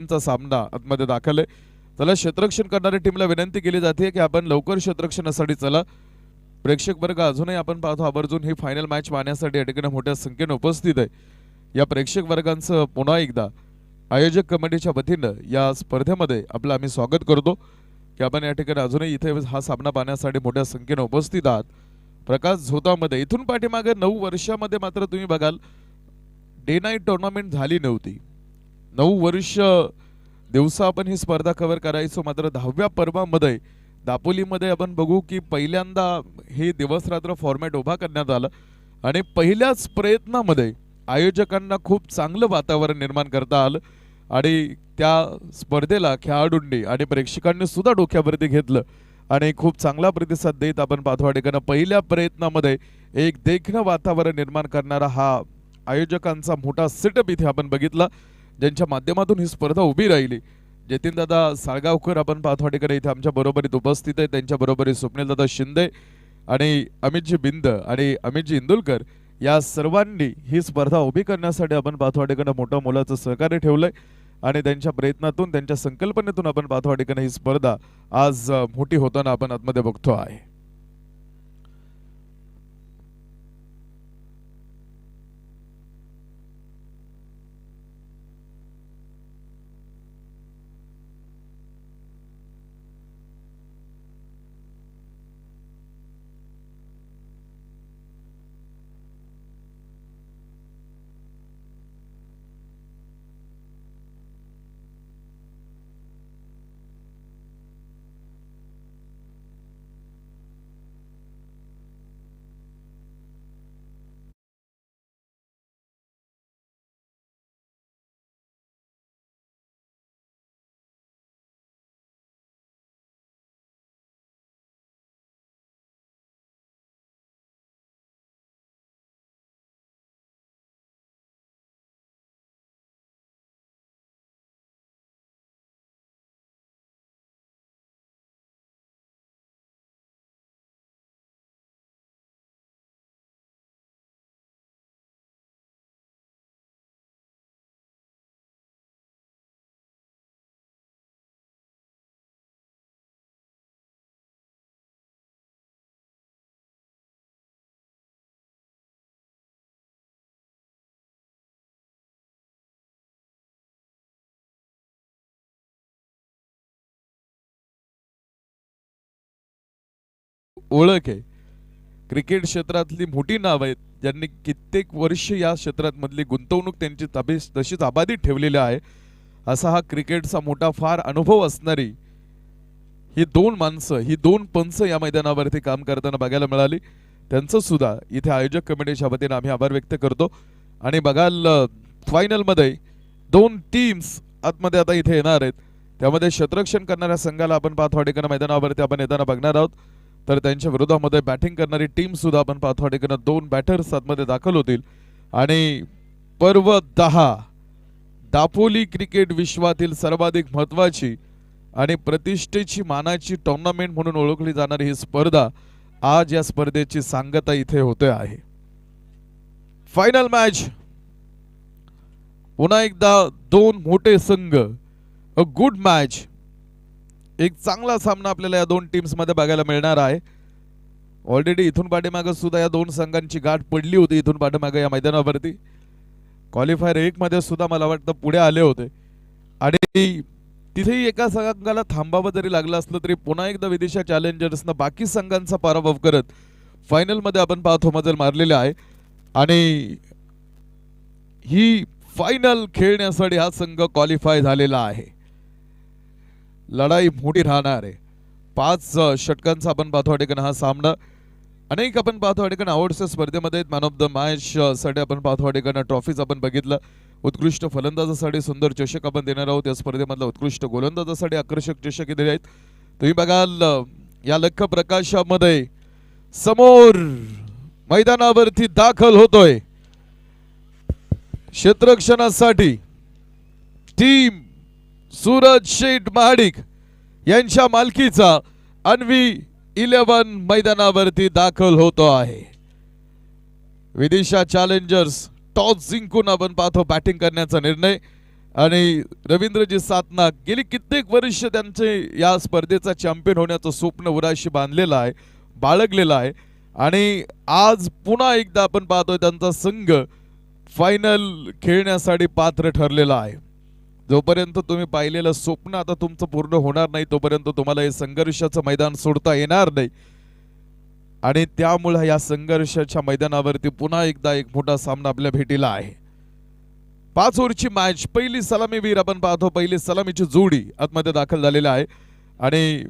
चा सामना आतमध्ये दाखल आहे. चला क्षेत्ररक्षण करणाऱ्या टीमला विनंती केली जाते की आपण लवकर क्षेत्ररक्षणासाठी चला. प्रेक्षक वर्ग अजूनही आपण पाहतो आवर्जून ही फायनल मॅच पाहण्यासाठी या ठिकाणी मोठ्या संख्येने उपस्थित आहे. या प्रेक्षक वर्गांचं पुन्हा एकदा आयोजक कमिटीच्या वतीनं या स्पर्धेमध्ये आपलं आम्ही स्वागत करतो की आपण या ठिकाणी अजूनही इथे हा सामना पाहण्यासाठी मोठ्या संख्येने उपस्थित आहात. प्रकाश झोतामध्ये इथून पाठीमागे 9 वर्षामध्ये मात्र तुम्ही बघाल डे नाईट टुर्नामेंट झाली नव्हती. 9 वर्ष दिवसा आपण ही स्पर्धा कव्हर करायचो. मात्र 10व्या पर्वामध्ये दापोलीमध्ये आपण बघू की पहिल्यांदा हे दिवस रात्र फॉर्मॅट उभा करण्यात आलं आणि पहिल्याच प्रयत्नामध्ये आयोजकांना खूप चांगलं वातावरण निर्माण करता आलं आणि त्या स्पर्धेला खेळाडूंनी आणि प्रेक्षकांनी सुद्धा डोक्यावरती घेतलं आणि खूप चांगला प्रतिसाद देत आपण पाहतो या ठिकाणी पहिल्या प्रयत्नामध्ये एक देखणं वातावरण निर्माण करणारा हा आयोजकांचा मोठा सेटअप इथे आपण बघितला, ज्यांच्या माध्यमातून ही स्पर्धा उभी राहिली. जतीनदादा साळगावकर आपण पाहतो ठिकाणी इथे आमच्या बरोबरीत उपस्थित आहे. त्यांच्या बरोबरीत स्वप्नीलदादा शिंदे आणि अमितजी बिंद आणि अमितजी इंदुलकर या सर्वांनी ही स्पर्धा उभी करण्यासाठी आपण पाहतो ठिकाणी मोठं मोलाचं सहकार्य ठेवलंय आणि त्यांच्या प्रयत्नातून त्यांच्या संकल्पनेतून आपण पाहतो ठिकाणी ही स्पर्धा आज मोठी होताना आपण आतमध्ये बघतो आहे. ओळख आहे. क्रिकेट क्षेत्रातली मोठी नाव आहेत ज्यांनी कित्येक वर्ष या क्षेत्रात मधली गुंतवणूक त्यांची तशीच अबाधित ठेवलेली आहे. असा हा क्रिकेटचा मोठा फार अनुभव असणारी ही 2 माणसं, ही 2 पंच या मैदानावरती काम करताना बघायला मिळाली. त्यांचं सुद्धा इथे आयोजक कमिटीच्या वतीने आम्ही आभार व्यक्त करतो. आणि बघाल फायनल मध्ये 2 टीम्स आतमध्ये आता इथे येणार आहेत. त्यामध्ये क्षेत्ररक्षण करणाऱ्या संघाला आपण पाहतो ठिकाणी मैदानावरती आपण येताना बघणार आहोत. तर त्यांच्या विरोधामध्ये बॅटिंग करणारी टीम सुद्धा आपण पाहतो ठिकाणी 2 बॅटर्स आतमध्ये दाखल होतील. आणि पर्व 10 दापोली क्रिकेट विश्वातील सर्वाधिक महत्त्वाची आणि प्रतिष्ठेची मानाची टुर्नामेंट म्हणून ओळखली जाणारी ही स्पर्धा आज या स्पर्धेची सांगता इथे होते आहे. फायनल मॅच पुन्हा एकदा 2 मोठे संघ, अ गुड मॅच, एक चांगला सामना आपल्याला या 2 टीम्स मध्ये बघायला मिळणार आहे. ऑलरेडी इथून पाठीमागे सुद्धा या 2 संघांची गाठ पडली होती. इथून पाठीमागे या मैदानावरती क्वालिफायर 1 मध्ये सुद्धा मला वाटतं पुढे आले होते आणि तिथेही एका संघाला थांबावं जरी लागलं असलं तरी पुन्हा एकदा विदिशा चॅलेंजर्सनं बाकी संघांचा पराभव करत फायनल मध्ये आपण पाहतो मजल मारलेले आहे. आणि ही फायनल खेळण्यासाठी हा संघ क्वालिफाय झालेला आहे. लढाई मोठी राहणार आहे. 5 षटकांचा आपण पाहतो ठिकाणी हा सामना. अनेक आपण पाहतो ठिकाणी आवडत्या स्पर्धेमध्ये मॅन ऑफ द मॅच साठी आपण पाहतो ठिकाणी ट्रॉफीज आपण बघितलं. उत्कृष्ट फलंदाजासाठी सुंदर चषक आपण देणार आहोत. या स्पर्धेमधला उत्कृष्ट गोलंदाजासाठी आकर्षक चषक दिले आहेत. तुम्ही बघाल या लख प्रकाशामध्ये समोर मैदानावरती दाखल होतोय क्षेत्ररक्षणासाठी टीम सूरज शेठ महाडिक यांच्या मालकीचा अन्वी 11 मैदानावरती दाखल होतो आहे. विदिशा चॅलेंजर्स टॉस जिंकून आपण पाहतो बॅटिंग करण्याचा निर्णय. आणि रवींद्रजी सातनाक गेली कित्येक वर्ष त्यांचे या स्पर्धेचा चॅम्पियन होण्याचं स्वप्न उराशी बांधलेलं आहे, बाळगलेलं आहे आणि आज पुन्हा एकदा आपण पाहतोय त्यांचा संघ फायनल खेळण्यासाठी पात्र ठरलेला आहे. जोपर्यंत तुम्ही पाहिलेलं स्वप्न आता तुमचं पूर्ण होणार नाही तोपर्यंत तुम्हाला हे संघर्षाचं मैदान सोडता येणार नाही आणि त्यामुळे या संघर्षाच्या मैदानावरती पुन्हा एकदा एक मोठा सामना आपल्या भेटीला आहे. 5 ओव्हरची मॅच, पहिली सलामीवीर आपण पाहतो, पहिली सलामीची जोडी आतमध्ये दाखल झालेली आहे आणि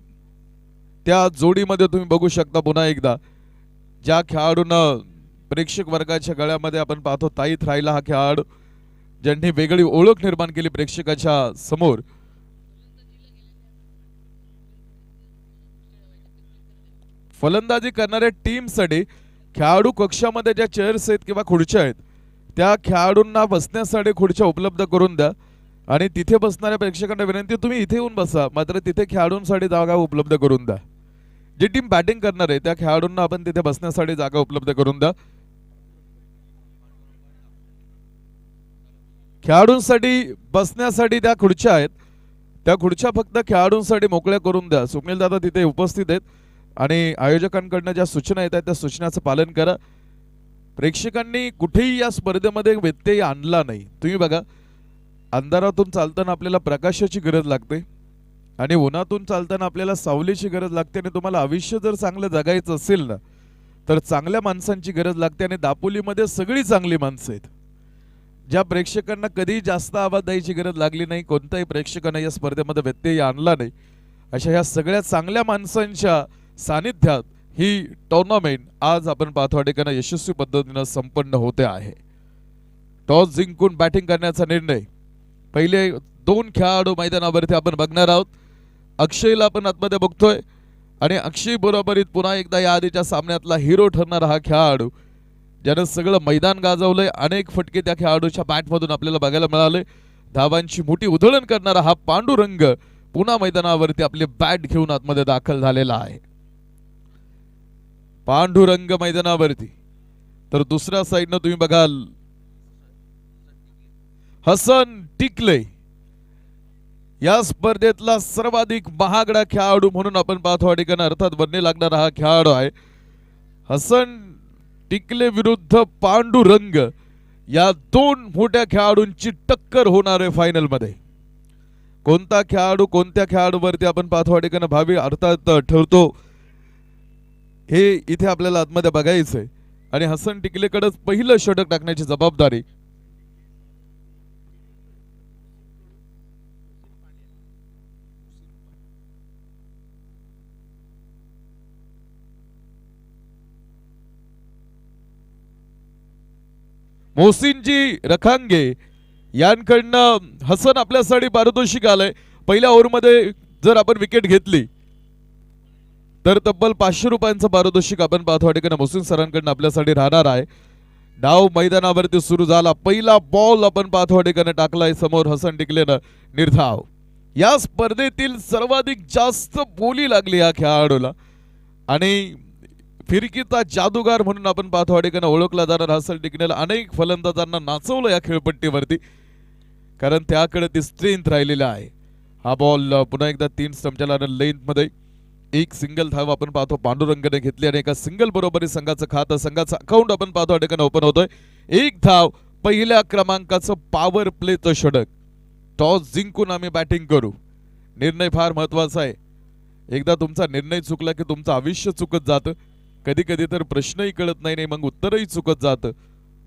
त्या जोडीमध्ये तुम्ही बघू शकता पुन्हा एकदा ज्या खेळाडूंना प्रेक्षक वर्गाच्या गळ्यामध्ये आपण पाहतो ताईत राहिला हा खेळाडू, ज्यांनी वेगळी ओळख निर्माण केली प्रेक्षकाच्या समोर. फलंदाजी करणाऱ्या टीमसाठी खेळाडू कक्षामध्ये ज्या चेअर्स आहेत किंवा खुर्च्या आहेत त्या खेळाडूंना बसण्यासाठी खुर्च्या उपलब्ध करून द्या आणि तिथे बसणाऱ्या प्रेक्षकांना विनंती तुम्ही इथे येऊन बसा, मात्र तिथे खेळाडूंसाठी जागा उपलब्ध करून द्या. जी टीम बॅटिंग करणार आहे त्या खेळाडूंना आपण तिथे बसण्यासाठी जागा उपलब्ध करून द्या. खेळाडूंसाठी बसण्यासाठी त्या खुर्च्या आहेत, त्या खुर्च्या फक्त खेळाडूंसाठी मोकळ्या करून द्या. सुनील दादा तिथे उपस्थित आहेत आणि आयोजकांकडून ज्या सूचना येतात त्या सूचनाचं पालन करा. प्रेक्षकांनी कुठेही या स्पर्धेमध्ये व्यत्यय आणला नाही. तुम्ही बघा, अंधारातून चालताना आपल्याला प्रकाशाची गरज लागते आणि उन्हातून चालताना आपल्याला सावलीची गरज लागते आणि तुम्हाला आयुष्य जर चांगलं जगायचं असेल ना तर चांगल्या माणसांची गरज लागते आणि दापोलीमध्ये सगळी चांगली माणसं आहेत. ज्या प्रेक्षकांना कधी जास्त आवाज द्यायची गरज लागली नाही, कोणत्याही प्रेक्षकांना या स्पर्धेमध्ये व्यत्यय आणला नाही, अशा ह्या सगळ्या चांगल्या माणसांच्या सानिध्यात ही टुर्नामेंट आज आपण पाहतो ठिकाणी यशस्वी पद्धतीने संपन्न होते आहे. टॉस जिंकून बॅटिंग करण्याचा निर्णय, पहिले 2 खेळाडू मैदानावरती आपण बघणार आहोत. अक्षयला आपण आतमध्ये बघतोय आणि अक्षय बरोबरीत पुन्हा एकदा या आधीच्या सामन्यातला हिरो ठरणारा हा खेळाडू ज्यानं सगळं मैदान गाजवलंय. अनेक फटके त्या खेळाडूच्या बॅटमधून आपल्याला बघायला मिळाले. धावांची मोठी उधळण करणारा हा पांडुरंग पुन्हा मैदानावरती आपली बॅट घेऊन आतमध्ये दाखल झालेला आहे. पांडुरंग मैदानावरती, तर दुसऱ्या साइडनं तुम्ही बघाल हसन टिकले, या स्पर्धेतला सर्वाधिक महागडा खेळाडू म्हणून आपण पाहतो ठिकाणी अर्थात बनणे लागणारा हा खेळाडू आहे. हसन टिकले विरुद्ध पांडुरंग या 2 मोठ्या खेळाडूंची टक्कर होणार आहे फायनल मध्ये. कोणता खेळाडू कोणत्या खेळाडूवरती आपण पाहतो ठिकाणी भावी अर्थात ठरतो हे इथे आपल्याला आतमध्ये बघायचंय आणि हसन टिकलेकडेच पहिलं षटक टाकण्याची जबाबदारी मोहसिनजी रखांगे यांकडनं. हसन आपल्यासाठी पारितोषिक आलंय. पहिल्या ओव्हरमध्ये जर आपण विकेट घेतली तर तब्बल 500 रुपयांचं पारितोषिक आपण पाहतो ठिकाणी मोहसिन सरांकडनं आपल्यासाठी राहणार आहे. डाव मैदानावरती सुरू झाला. पहिला बॉल आपण पाहतो ठिकाणी टाकलाय समोर हसन टिकलेनं निर्धाव. या स्पर्धेतील सर्वाधिक जास्त बोली लागली या खेळाडूला आणि फिरकीचा जादूगार म्हणून आपण पाहतो ठिकाणी ओळखला जाणार हसन टिकलेला अनेक फलंदाजांना नाचवलं या खेळपट्टीवरती, कारण त्याकडे ती स्ट्रेंथ राहिलेली आहे. हा बॉल पुन्हा एकदा 3 स्टंपच्या लेंथ मध्ये एक सिंगल धाव आपण पाहतो पांडुरंगने घेतली आणि एका सिंगल बरोबरी संघाचं खातं संघाचं अकाउंट आपण पाहतो ठिकाणी ओपन होतोय. 1 धाव, पहिल्या क्रमांकाचं पॉवर प्लेचं षटक. टॉस जिंकून आम्ही बॅटिंग करू. निर्णय फार महत्वाचा आहे. एकदा तुमचा निर्णय चुकला की तुमचं आयुष्य चुकत जातं. कधी कधी तर प्रश्नही कळत नाही, मग उत्तरही चुकत जातं.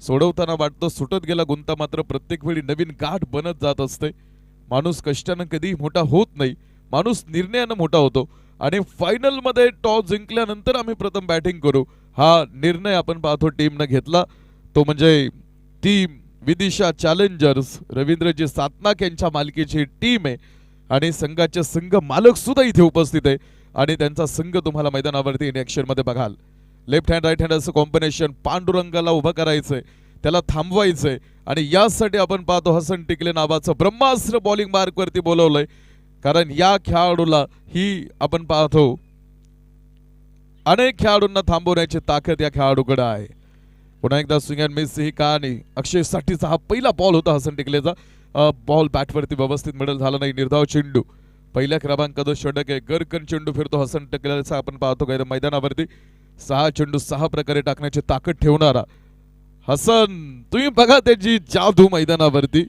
सोडवताना वाटतं सुटत गेला गुंता, मात्र प्रत्येक वेळी नवीन गाठ बनत जात असते. माणूस कष्टानं कधी मोठा होत नाही, माणूस निर्णयानं मोठा होतो आणि फायनल मध्ये टॉस जिंकल्यानंतर आम्ही प्रथम बॅटिंग करू हा निर्णय आपण पाहतो टीमने घेतला. तो म्हणजे टीम विदिशा चॅलेंजर्स, रवींद्रजी सातनाक यांच्या मालकीची टीम आहे आणि संघाचे संघ मालक सुद्धा इथे उपस्थित आहे आणि त्यांचा संघ तुम्हाला मैदानावरती इन ॲक्शन मध्ये बघाल. लेफ्ट हँड राईट हँड असं कॉम्बिनेशन पांडुरंगाला उभं करायचंय, त्याला थांबवायचंय आणि यासाठी आपण पाहतो हसन टिकले नावाचं ब्रह्मास्त्र बॉलिंग मार्क वरती बोलवलंय, कारण या खेळाडूला ही आपण पाहतो अनेक खेळाडूंना थांबवण्याची ताकद या खेळाडूकडे आहे. पुन्हा एकदा स्विंग अँड मिस ही कहाणी. अक्षय साठीचा हा पहिला बॉल होता हसन टिकलेचा. बॉल बॅटवरती व्यवस्थित मिडल झाला नाही. निर्धाव चेंडू पहिल्या क्रमांकाचा षटक आहे. गरकन चेंडू फिरतो हसन टकल्याचा आपण पाहतो काय मैदानावरती 6 चेंडू 6 प्रकारे टाकण्याची ताकद ठेवणारा हसन. तुम्ही बघा त्याची जादू मैदानावरती.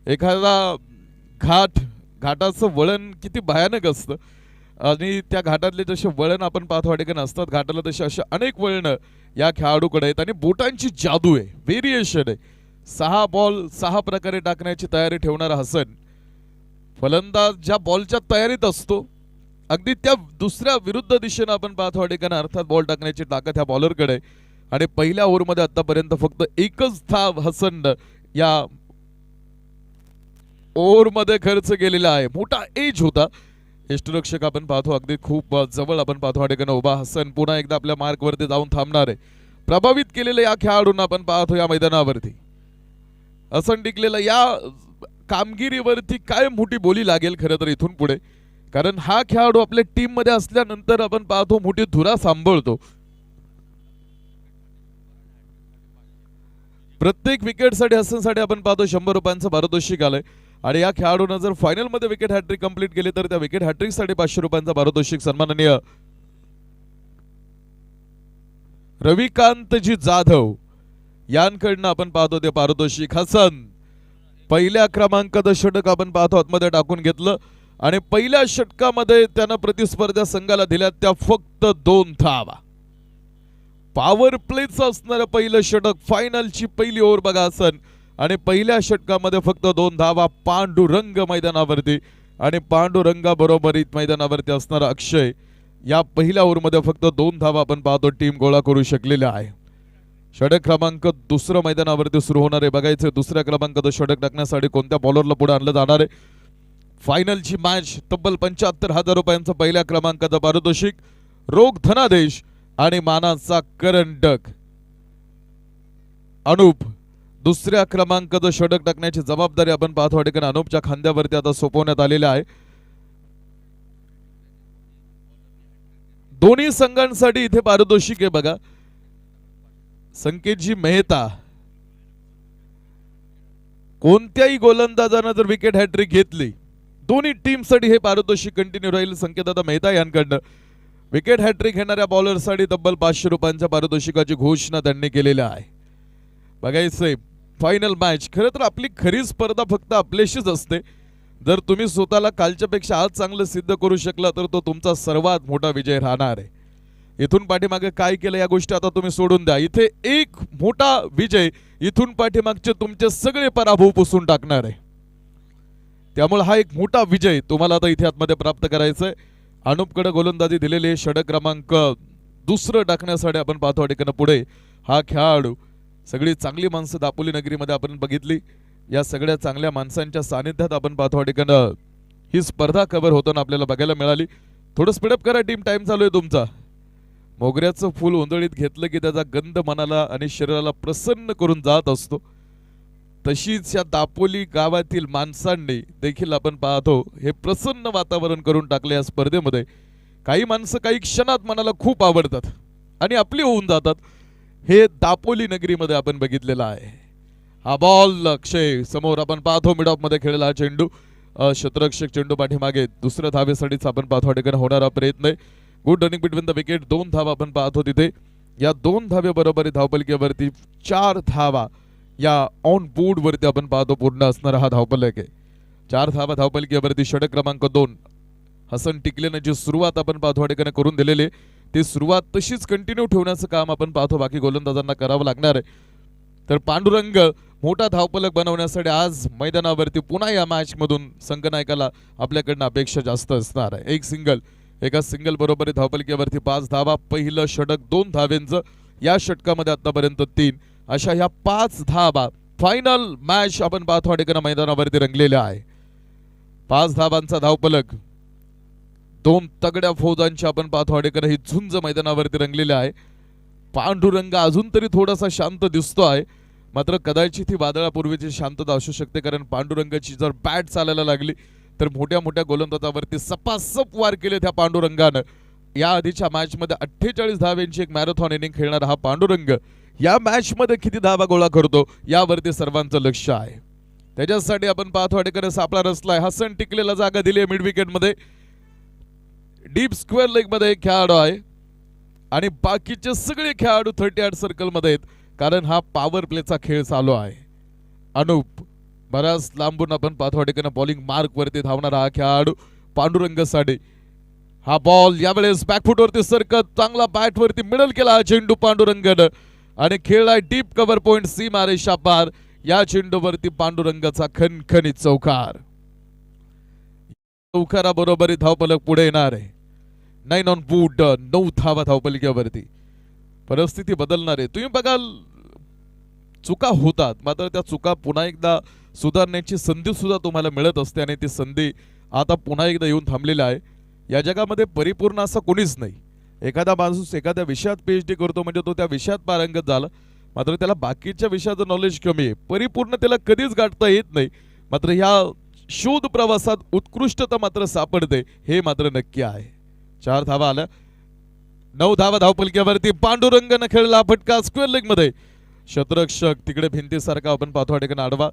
एखादा घाटाचं वळण किती भयानक असतं आणि त्या घाटातले जसे वळण आपण पाहतो वाटे नसतात घाटाला तसे असे अनेक वळण या खेळाडूकडे आहेत आणि बोटांची जादू आहे, व्हेरिएशन आहे. 6 बॉल 6 प्रकारे टाकण्याची तयारी ठेवणारा हसन. फलंदाज ज्या बॉलच्या तयारीत असतो अगदी त्या दुसऱ्या विरुद्ध दिशेने आपण पाहतो वाटे अर्थात बॉल टाकण्याची ताकद ह्या बॉलरकडे. आणि पहिल्या ओव्हरमध्ये आतापर्यंत फक्त एकच धाव हसन या ओव्हरमध्ये खर्च केलेला आहे. मोठा एज होता. यष्टिरक्षक आपण पाहतो अगदी खूप जवळ आपण पाहतो वाटेकन उभा. हसन पुन्हा एकदा आपल्या मार्कवरती जाऊन थांबणार आहे. प्रभावित केलेलं या खेळाडूंना आपण पाहतो या मैदानावरती. हसन टिकलेला या कामगिरीवरती काय मोठी बोली लागेल खरं तर इथून पुढे, कारण हा खेळाडू आपल्या टीम मध्ये असल्यानंतर आपण पाहतो मोठी धुरा सांभाळतो. प्रत्येक विकेटसाठी हसनसाठी आपण पाहतो 100 रुपयांचं पारितोषिक आलंय. आणि या खेळाडूंना जर फायनल मध्ये विकेट हॅट्रिक कंप्लीट केली तर त्या विकेट हॅट्रिक साठी 500 रुपयांचा पारितोषिक सन्माननीय रविकांतजी जाधव यांकडनं आपण पाहतो ते पारितोषिक. हसन पहिल्या क्रमांकाचं षटक आपण पाहतो आतमध्ये टाकून घेतलं आणि पहिल्या षटकामध्ये त्यानं प्रतिस्पर्धा संघाला दिल्या त्या फक्त 2 धावा. पॉवर प्लेचं असणारं पहिलं षटक, फायनलची पहिली ओव्हर बघा हसन आणि पहिल्या षटकामध्ये फक्त 2 धावा. पांडुरंग मैदानावरती आणि पांडुरंगा बरोबरीत मैदानावरती असणारा अक्षय या पहिल्या ओव्हरमध्ये फक्त 2 धावा आपण पाहतो टीम गोळा करू शकलेला आहे. षटक क्रमांक दुसरं मैदानावरती सुरू होणार आहे. बघायचं दुसऱ्या क्रमांकाचं षटक टाकण्यासाठी कोणत्या बॉलरला पुढे आणलं जाणार आहे. फायनलची मॅच तब्बल 75,000 रुपयांचं पहिल्या क्रमांकाचं पारितोषिक, रोख धनादेश आणि मानाचा करंडक. अनुप दुसऱ्या क्रमांकाचं षटक टाकण्याची जबाबदारी आपण पाहतो वाटेकन अनुपच्या खांद्यावरती आता सोपवण्यात आलेला आहे. दोन्ही संघांसाठी इथे पारितोषिक आहे बघा. संकेतजी मेहता कोणत्याही गोलंदाजानं जर विकेट हॅट्रिक घेतली दोन्ही टीमसाठी हे पारितोषिक कंटिन्यू राहील. संकेतदादा मेहता यांकडनं विकेट हॅट्रिक घेणाऱ्या बॉलरसाठी तब्बल 500 रुपयांच्या पारितोषिकाची घोषणा त्यांनी केलेली आहे. बघायचंय फायनल मॅच. खरं तर आपली खरी स्पर्धा फक्त आपल्याशीच असते. जर तुम्ही स्वतःला कालच्यापेक्षा आज चांगलं सिद्ध करू शकला तर तो तुमचा सर्वात मोठा विजय राहणार आहे. इथून पाठीमागे काय केलं या गोष्टी आता तुम्ही सोडून द्या. इथे एक मोठा विजय इथून पाठीमागचे तुमचे सगळे पराभव पुसून टाकणार आहे. त्यामुळे हा एक मोठा विजय तुम्हाला आता इथे आतमध्ये प्राप्त करायचा आहे. अनुपकडे गोलंदाजी दिलेली षटक क्रमांक दुसरं टाकण्यासाठी आपण पाहतो ठिकाणी पुढे हा खेळाडू. सगळी चांगली माणसं दापोली नगरीमध्ये आपण बघितली. या सगळ्या चांगल्या माणसांच्या सानिध्यात आपण पाहतो ठिकाणी ही स्पर्धा कव्हर होताना आपल्याला बघायला मिळाली. थोडं स्पीडअप करा टीम, टाइम चालू आहे तुमचा. मोगऱ्याचं फूल उंजळीत घेतलं की त्याचा गंध मनाला आणि शरीराला प्रसन्न करून जात असतो. तशीच या दापोली गावातील माणसांनी देखील आपण पाहतो हे प्रसन्न वातावरण करून टाकले या स्पर्धेमध्ये. काही माणसं काही क्षणात मनाला खूप आवडतात आणि आपली होऊन जातात. हे दापोली नगरीमध्ये आपण बघितलेलं आहे. हा बॉल अक्षय समोर आपण पाहतो मिड ऑफ मध्ये खेळलेला हा चेंडू. क्षेत्ररक्षक चेंडू पाठीमागे दुसऱ्या धावेसाठीच आपण पाहतो ठिकाणी होणारा प्रयत्न आहे. Good running between the wicket. 2 धावा आपण पाहतो तिथे. या 2 धावे बरोबर धावपलकीवरती 4 धावा या ऑन बोर्ड वरती आपण पाहतो पूर्ण असणारा हा धावपलक आहे. 4 धावा धावपलकीवरती. षटक क्रमांक 2 हसन टिकलेने जी सुरुवात आपण पाहतो ठिकाणी करून दिलेली ती सुरुवात तशीच कंटिन्यू ठेवण्याचं काम आपण पाहतो बाकी गोलंदाजांना करावं लागणार आहे. तर पांडुरंग मोठा धावपलक बनवण्यासाठी आज मैदानावरती पुन्हा या मॅच मधून संघनायकाला आपल्याकडनं अपेक्षा जास्त असणार आहे. एक सिंगल, एका सिंगल बरोबर धावपलकीवरती 5 धावा. पहिलं षटक 2 धावेंचं, या षटकामध्ये आतापर्यंत 3. अशा ह्या 5 धावा फायनल मॅच आपण पाहतो ठिकाणी मैदानावरती रंगलेल्या आहे. 5 धावांचा धावपलक 2 तगड्या फौजांची आपण पाहतो ठिकाणी ही झुंज मैदानावरती रंगलेली आहे. पांडुरंग अजून तरी थोडासा शांत दिसतो आहे, मात्र कदाचित ही वादळापूर्वीची शांतता असू शकते. कारण पांडुरंगाची जर बॅट चालायला लागली तर मोठ्या मोठ्या गोलंदाजावरती सपासप वार केले त्या पांडुरंगानं. या आधीच्या मॅच मध्ये 48 धाव्यांची एक मॅरेथॉन इनिंग खेळणारा हा पांडुरंग या मॅच मध्ये किती धावा गोळा करतो यावरती सर्वांचं लक्ष आहे. त्याच्यासाठी आपण पाहतो अडेकडे सापळा रचलाय. हसन टिकलेला जागा दिली आहे मिड विकेट मध्ये. डीप स्क्वेअर लेग मध्ये एक खेळाडू आहे आणि बाकीचे सगळे खेळाडू 38 सर्कल मध्ये आहेत, कारण हा पॉवर प्लेचा खेळ चालू आहे. अनुप बराच लांबून आपण पाहतो अडेकडे बॉलिंग मार्क वरती धावणारा हा खेळाडू पांडुरंग साडे. हा बॉल यावेळेस बॅकफुट वरती सरकत चांगला बॅट वरती मिडल केला हा चेंडू पांडुरंगन आणि खेळलाय डीप कव्हर पॉइंट सीमा रेषा पार. या चेंडूवरती पांडुरंगाचा खणखणीत चौकार. चौकारा बरोबरी धावफलक पुढे येणार आहे. 9 ऑन बोर्ड, 9 धावा धावफलकावरती. परिस्थिती बदलणार आहे. तुम्ही बघाल चुका होतात, मात्र त्या चुका पुन्हा एकदा सुधारण्याची संधी सुद्धा तुम्हाला मिळत असते आणि ती संधी आता पुन्हा एकदा येऊन थांबलेली आहे. या जगामध्ये परिपूर्ण असं कोणीच नाही. एखादा माणूस एखाद्या विषयात PhD करतो म्हणजे तो त्या विषयात पारंगत झाला, मात्र त्याला बाकीच्या विषयाचं नॉलेज कमी आहे. परिपूर्ण त्याला कधीच गाठता येत नाही. मात्र ह्या शोध प्रवासात उत्कृष्टता मात्र सापडते, हे मात्र नक्की आहे. 4 धावा आल्या. 9 धावा धावफलकावरती. पांडुरंगनं खेळला फटका स्क्वेअर लेग मध्ये. शतरक्षक तिकडे भिंतीसारखा आपण पाहतो ठिकाणी आडवा.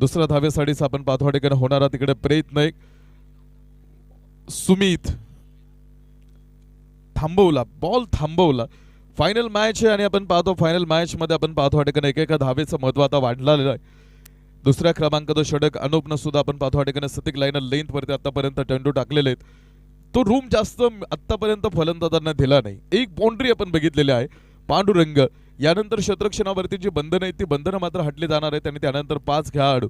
दुसऱ्या धावेसाठीच आपण पाहतो ठिकाणी होणारा तिकडे प्रयत्न एक सुमित थांबवला, बॉल थांबवला. फायनल मॅच आहे आणि आपण पाहतो फायनल मॅच मध्ये आपण पाहतो ठिकाणी एकेका धावेचं महत्व आता वाढलेलं आहे. दुसऱ्या क्रमांकाचं षटक अनुपनं सुद्धा आपण पाहतो ठिकाणी सतिक लाईन लेंथ वरती आतापर्यंत चेंडू टाकलेले आहेत. तो रूम जास्त आतापर्यंत फलंदाजांना दिला नाही. एक बाउंड्री आपण बघितलेली आहे. पांडुरंग यानंतर शतरक्षणावरती जी बंधनं आहेत ती बंधनं मात्र हटली जाणार आहेत आणि त्यानंतर 5 खेळाडू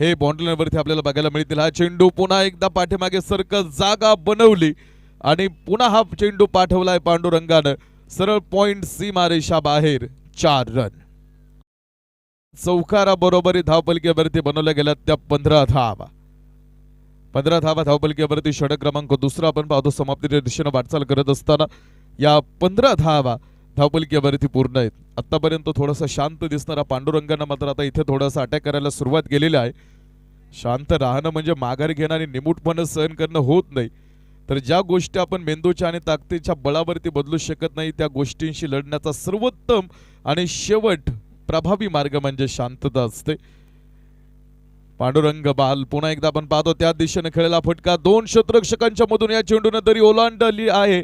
हे बाउंड्रीवरती आपल्याला बघायला मिळतील. हा चेंडू पुन्हा एकदा पाठीमागे सरकत जागा बनवली आणि पुन्हा हा चेंडू पाठवलाय पांडुरंगानं सरळ पॉइंट सीमा रेषा बाहेर. 4 रन. चौकारा बरोबरी धावफलकावरती बनवल्या गेल्या त्या 15 धावा. 15 धावा धावफलकावरती षटक क्रमांक दुसरा आपण पाहतो समाप्तीच्या दिशेने वाटचाल करत असताना या 15 धावा धावफलकावरती पूर्ण आहेत. आतापर्यंत थोडासा शांत दिसणारा पांडुरंगानं मात्र आता इथे थोडासा अटॅक करायला सुरुवात केलेली आहे. शांत राहणं म्हणजे माघार घेणं आणि निमूटपणे सहन करणं होत नाही. तर ज्या गोष्टी आपण मेंदूच्या आणि ताकदीच्या बळावरती बदलू शकत नाही त्या गोष्टींशी लढण्याचा सर्वोत्तम आणि शेवट प्रभावी मार्ग म्हणजे शांतता असते. पांडुरंग बाल पुन्हा एकदा आपण पाहतो त्या दिशेने खेळला फटका 2 शतरक्षकांच्या मधून या चेंडूने तरी ओलांडली आहे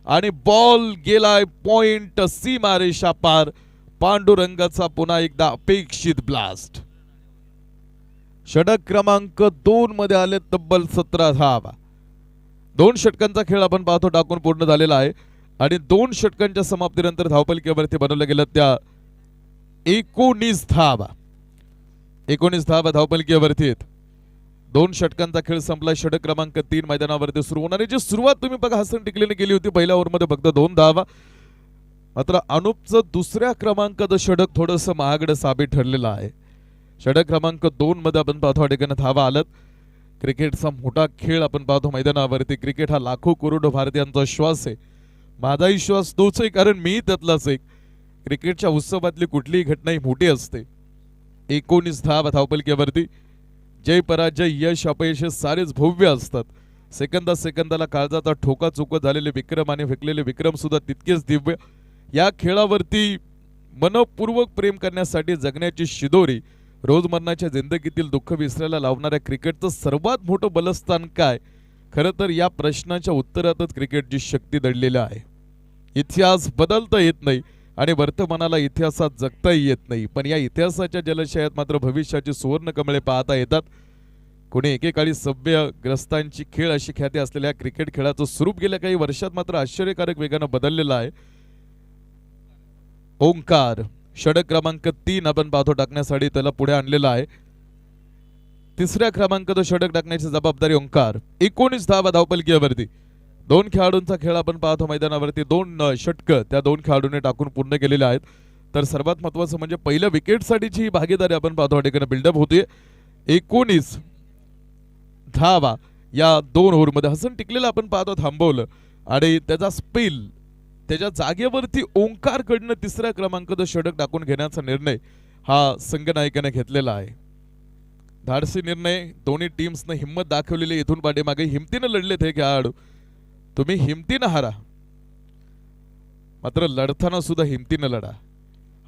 आणि बॉल गेलाय पॉइंट सीमा रेषा पार. पांडुरंगाचा पुन्हा एकदा अपेक्षित ब्लास्ट. षटक क्रमांक 2 मध्ये आले तब्बल 17 धावा. 2 षटकांचा खेळ आपण पाहतो टाकून पूर्ण झालेला आहे आणि 2 षटकांच्या समाप्तीनंतर धावफलकावरती बनवल्या गेल्या त्या 19 धावा. 19 धावा धावफलकावरती आहेत. 2 षटकांचा खेळ संपला. षटक क्रमांक 3 मैदानावरती सुरू होणार आहे. जी सुरुवात तुम्ही बघा हसन टिकलेने केली होती पहिल्या ओव्हरमध्ये फक्त 2 धावा. मात्र अनुपचं दुसऱ्या क्रमांकाचं षटक थोडंसं महागडं साबित ठरलेलं आहे. षटक क्रमांक 2 मध्ये आपण पाहतो ठिकाणी धावा आल्यात. क्रिकेटचा मोठा खेळ आपण पाहतो मैदानावरती. क्रिकेट हा लाखो करोडो भारतीयांचा श्वास आहे. माझाही श्वास तोच आहे, कारण मी त्यातलाच एक. क्रिकेटच्या उत्सवातली कुठलीही घटना ही मोठी असते. 19 धावा धावफलकावरती. जय पराजय यश अपयश सारेच भव्य असतात. सेकंदा सेकंदाला काळजाचा ठोका चुकत झालेले विक्रम आणि फेकलेले विक्रम सुद्धा तितकेच दिव्य. या खेळावरती मनपूर्वक प्रेम करण्यासाठी जगण्याची शिदोरी, रोजमर्राच्या जिंदगीतील दुःख विसरायला लावणाऱ्या क्रिकेटचं सर्वात मोठं बलस्थान काय? खरं तर या प्रश्नाच्या उत्तरातच क्रिकेटची शक्ती दडलेली आहे. इतिहास बदलता येत नाही आणि वर्तमानाला इतिहासात जगताही येत नाही, पण या इतिहासाच्या जलशयात मात्र भविष्याची सुवर्ण कमळे पाहता येतात. कोणी एकेकाळी सभ्यग्रस्तांची खेळ अशी ख्याती असलेल्या क्रिकेट खेळाचं स्वरूप गेल्या काही वर्षात मात्र आश्चर्यकारक वेगानं बदललेलं आहे. ओंकार षटक क्रमांक 3 आपण पाहतो टाकण्यासाठी त्याला पुढे आणलेला आहे. 3ऱ्या क्रमांकाचं षटक टाकण्याची जबाबदारी ओंकार. 19 धावा धावफलकावरती. 2 खेळाडूंचा खेळ आपण पाहतो मैदानावरती. 2 षटकं त्या 2 खेळाडूंनी टाकून पूर्ण केलेले आहेत. तर सर्वात महत्त्वाचं म्हणजे पहिल्या विकेटसाठीची ही भागीदारी आपण पाहतो ठिकाणी बिल्डअप होते. 19 धावा या 2 ओव्हरमध्ये. हसन टिकलेला आपण पाहतो थांबवलं आणि त्याचा स्पेल त्याच्या जागेवरती ओंकारकडनं 3ऱ्या क्रमांकाचं षटक टाकून घेण्याचा निर्णय हा संघनायकाने घेतलेला आहे. धाडसी निर्णय. दोन्ही टीम्सने हिंमत दाखवलेली. इथून पाठीमागे हिमतीनं लढलेत हे खेळाडू. तुम्ही हिमतीनं हारा, मात्र लढताना सुद्धा हिमतीनं लढा.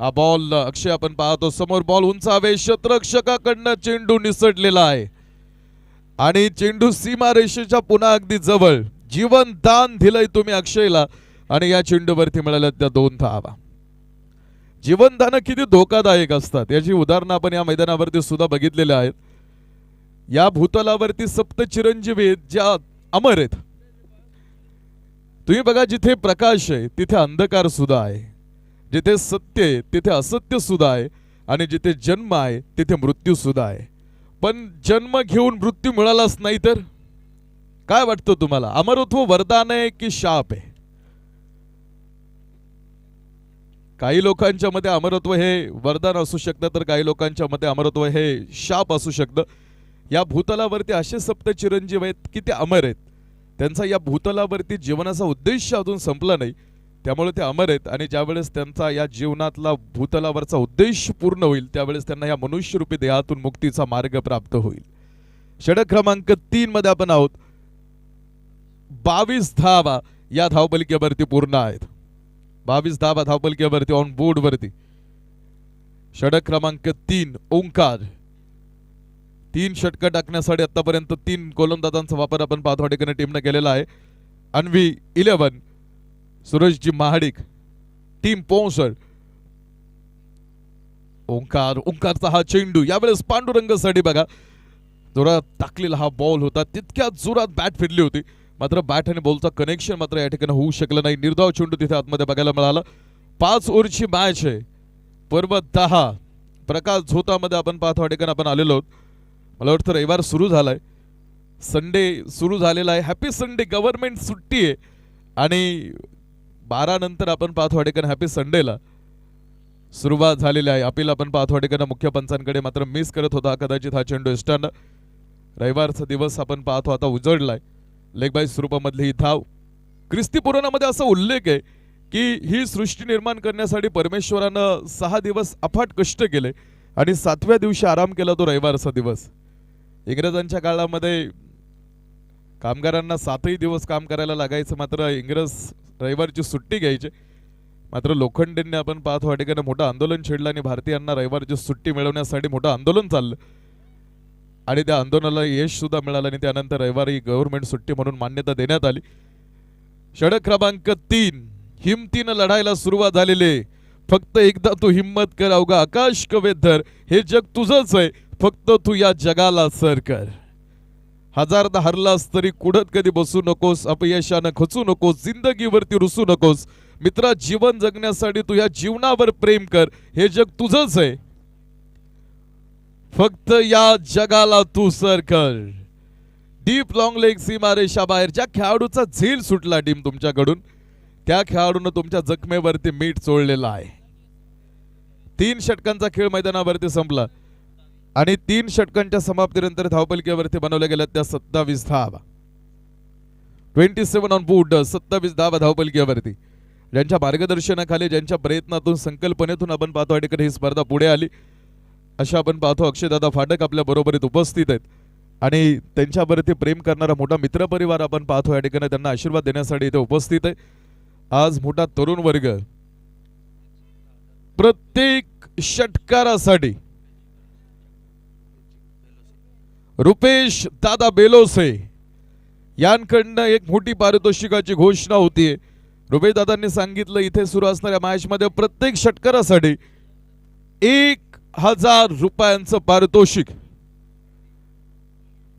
हा बॉल अक्षय आपण पाहतो समोर बॉल उंचावे क्षेत्ररक्षकाकडनं चेंडू निसटलेला आहे आणि चेंडू सीमारेषेच्या पुन्हा अगदी जवळ जीवन दान दिलंय तुम्ही अक्षयला आणि या चेंडूवरती मिळाल्या त्या 2 धावा। जीवनदान किती धोकादायक असतात याची उदाहरणं आपण या मैदानावरती सुद्धा बघितलेले आहेत। या भूतलावरती सप्त चिरंजीवी आहेत ज्या अमर आहेत। तुम्ही बघा जिथे प्रकाश आहे तिथे अंधकार सुद्धा आहे, जिथे सत्य आहे तिथे असत्य सुद्धा आहे आणि जिथे जन्म आहे तिथे मृत्यू सुद्धा आहे। पण जन्म घेऊन मृत्यू मिळालाच नाही तर काय वाटतं तुम्हाला, अमरत्व वरदान आहे की शाप आहे? काही लोकांच्या मते अमरत्व हे वरदान असू शकतं तर काही लोकांच्या मते अमरत्व हे शाप असू शकतं। या भूतलावरती असे सप्त चिरंजीव आहेत की ते अमर आहेत, त्यांचा या भूतलावरती जीवनाचा उद्देश अजून संपला नाही त्यामुळे ते अमर आहेत आणि ज्यावेळेस त्यांचा या जीवनातला भूतलावरचा उद्देश पूर्ण होईल त्यावेळेस त्यांना या मनुष्यरूपी देहातून मुक्तीचा मार्ग प्राप्त होईल। षटक क्रमांक 3 मध्ये आपण आहोत। 22 धावा या धावपलिकेवरती पूर्ण आहेत। 22 धावा धावपलिकेवरती ऑन बोर्ड वरती। षटक क्रमांक 3 ओंकार 3 षटक टाकण्यासाठी आतापर्यंत 3 गोलंदाजांचा वापर आपण पाहतो या ठिकाणी टीमने केलेला आहे। अन्वी 11, सूरजजी महाडिक, टीम पोंसर, ओंकारचा हा चेंडू यावेळेस पांडुरंगसाठी बघा जोरात टाकलेला हा बॉल होता, तितक्या जोरात बॅट फिरली होती मात्र बॅट आणि बॉलचा कनेक्शन मात्र या ठिकाणी होऊ शकलं नाही। निर्धाव चेंडू तिथे आतमध्ये बघायला मिळाला। 5 ओव्हरची मॅच आहे, पर्व 10 प्रकाश झोतामध्ये आपण पाहतो या ठिकाणी आपण आलेलो आहोत। मला वाटतं रविवार सुरू झालाय, संडे सुरू झालेला आहे, हॅपी संडे, गव्हर्नमेंट सुट्टी आहे आणि 12 नंतर आपण पाहतो या ठिकाणी हॅपी संडेला सुरुवात झालेली आहे। अपील आपण पाहतो या ठिकाणी मुख्य पंचांकडे मात्र मिस करत होता कदाचित हा चेंडू एस्टानं। रविवारचा दिवस आपण पाहतो आता उजळलाय। लेग बाय स्वरूपामधली ही धाव। ख्रिस्ती पुराणामध्ये असा उल्लेख आहे की ही सृष्टी निर्माण करण्यासाठी परमेश्वरानं 6 दिवस अफाट कष्ट केले आणि 7व्या दिवशी आराम केला, तो रविवारचा दिवस। इंग्रजांच्या काळामध्ये कामगारांना 7ही दिवस काम करायला लागायचं मात्र इंग्रज रविवारची सुट्टी घ्यायचे। मात्र लोखंडेंनी आपण पाहतो या ठिकाणी मोठं आंदोलन छेडलं आणि भारतीयांना रविवारची सुट्टी मिळवण्यासाठी मोठं आंदोलन चाललं आणि त्या आंदोलनाला यश सुद्धा मिळालं आणि त्यानंतर रविवारी गव्हर्नमेंट सुट्टी म्हणून मान्यता देण्यात आली। षटक क्रमांक 3 हिमतीनं लढायला सुरुवात झालेली। फक्त एकदा तू हिम्मत कर अवघा आकाश कवेधर, हे जग तुझंच आहे फक्त तू या जगाला सर कर। हजारदा हरलास तरी कुढत कधी बसू नकोस, अपयशानं खचू नकोस, जिंदगीवरती रुसू नकोस। मित्रा जीवन जगण्यासाठी तू या जीवनावर प्रेम कर, हे जग तुझंच आहे फक्त या जगाला तू सर कर। डीप लॉंग लेग सीमारेषा बाहेर ज्या खेळाडूचा झेल सुटला टीम तुमच्याकडून त्या खेळाडूने तुमच्या जखमेवरती मीठ चोळलेला आहे। 3 षटकांचा खेळ मैदानावरती संपला आणि 3 षटकांच्या समाप्तीनंतर धावपलिकेवरती बनवल्या गेल्या त्या 27 धावा। 27 ऑन बोर्ड, 27 धावा धावपलिकेवरती। ज्यांच्या मार्गदर्शनाखाली ज्यांच्या प्रयत्नातून संकल्पनेतून आपण पाहतो या ठिकाणी ही स्पर्धा पुढे आली अशा आपण पाहतो अक्षयदादा फाटक आपल्या बरोबरीत उपस्थित आहेत आणि त्यांच्यावरती प्रेम करणारा मोठा मित्रपरिवार आपण पाहतो या ठिकाणी त्यांना आशीर्वाद देण्यासाठी इथे उपस्थित आहे। आज मोठा तरुण वर्ग प्रत्येक षटकारासाठी रुपेश दादा बेलोसे यांकडनं एक मोठी पारितोषिकाची घोषणा होतीये। रुपेश दादांनी सांगितलं इथे सुरू असणाऱ्या मॅच मध्ये प्रत्येक षटकारासाठी 1000 रुपयांचं पारितोषिक,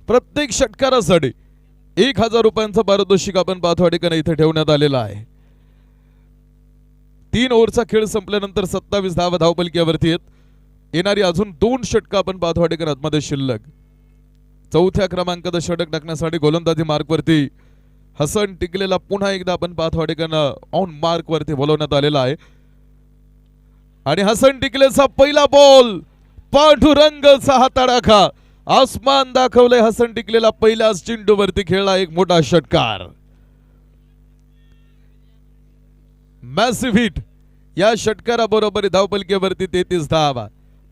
प्रत्येक षटकारासाठी 1000 रुपयांचं पारितोषिक आपण पाहतो या ठिकाणी इथे ठेवण्यात आलेलं आहे। 3 ओव्हरचा खेळ संपल्यानंतर 27 धावा धावपलिकेवरती आहेत। येणारी अजून 2 षटक आपण पाहतो या ठिकाणी आतमध्ये शिल्लक। 4थ्या क्रमांकाचं षटक टाकण्यासाठी गोलंदाजी मार्कवरती हसन टिकलेला पुन्हा एकदा आपण पाहतो या ठिकाणी ऑन मार्क वरती बोलवण्यात आलेला आहे आणि हसन टिकलेचा पहिला बॉल पांडुरंगचा हा तडाखा आसमान दाखवले। हसन टिकलेला पहिल्याच चेंडूवरती खेळला एक मोठा षटकार, मॅसिव्ह हिट। या षटकाराबरोबर धावपलिकेवरती 33 धावा।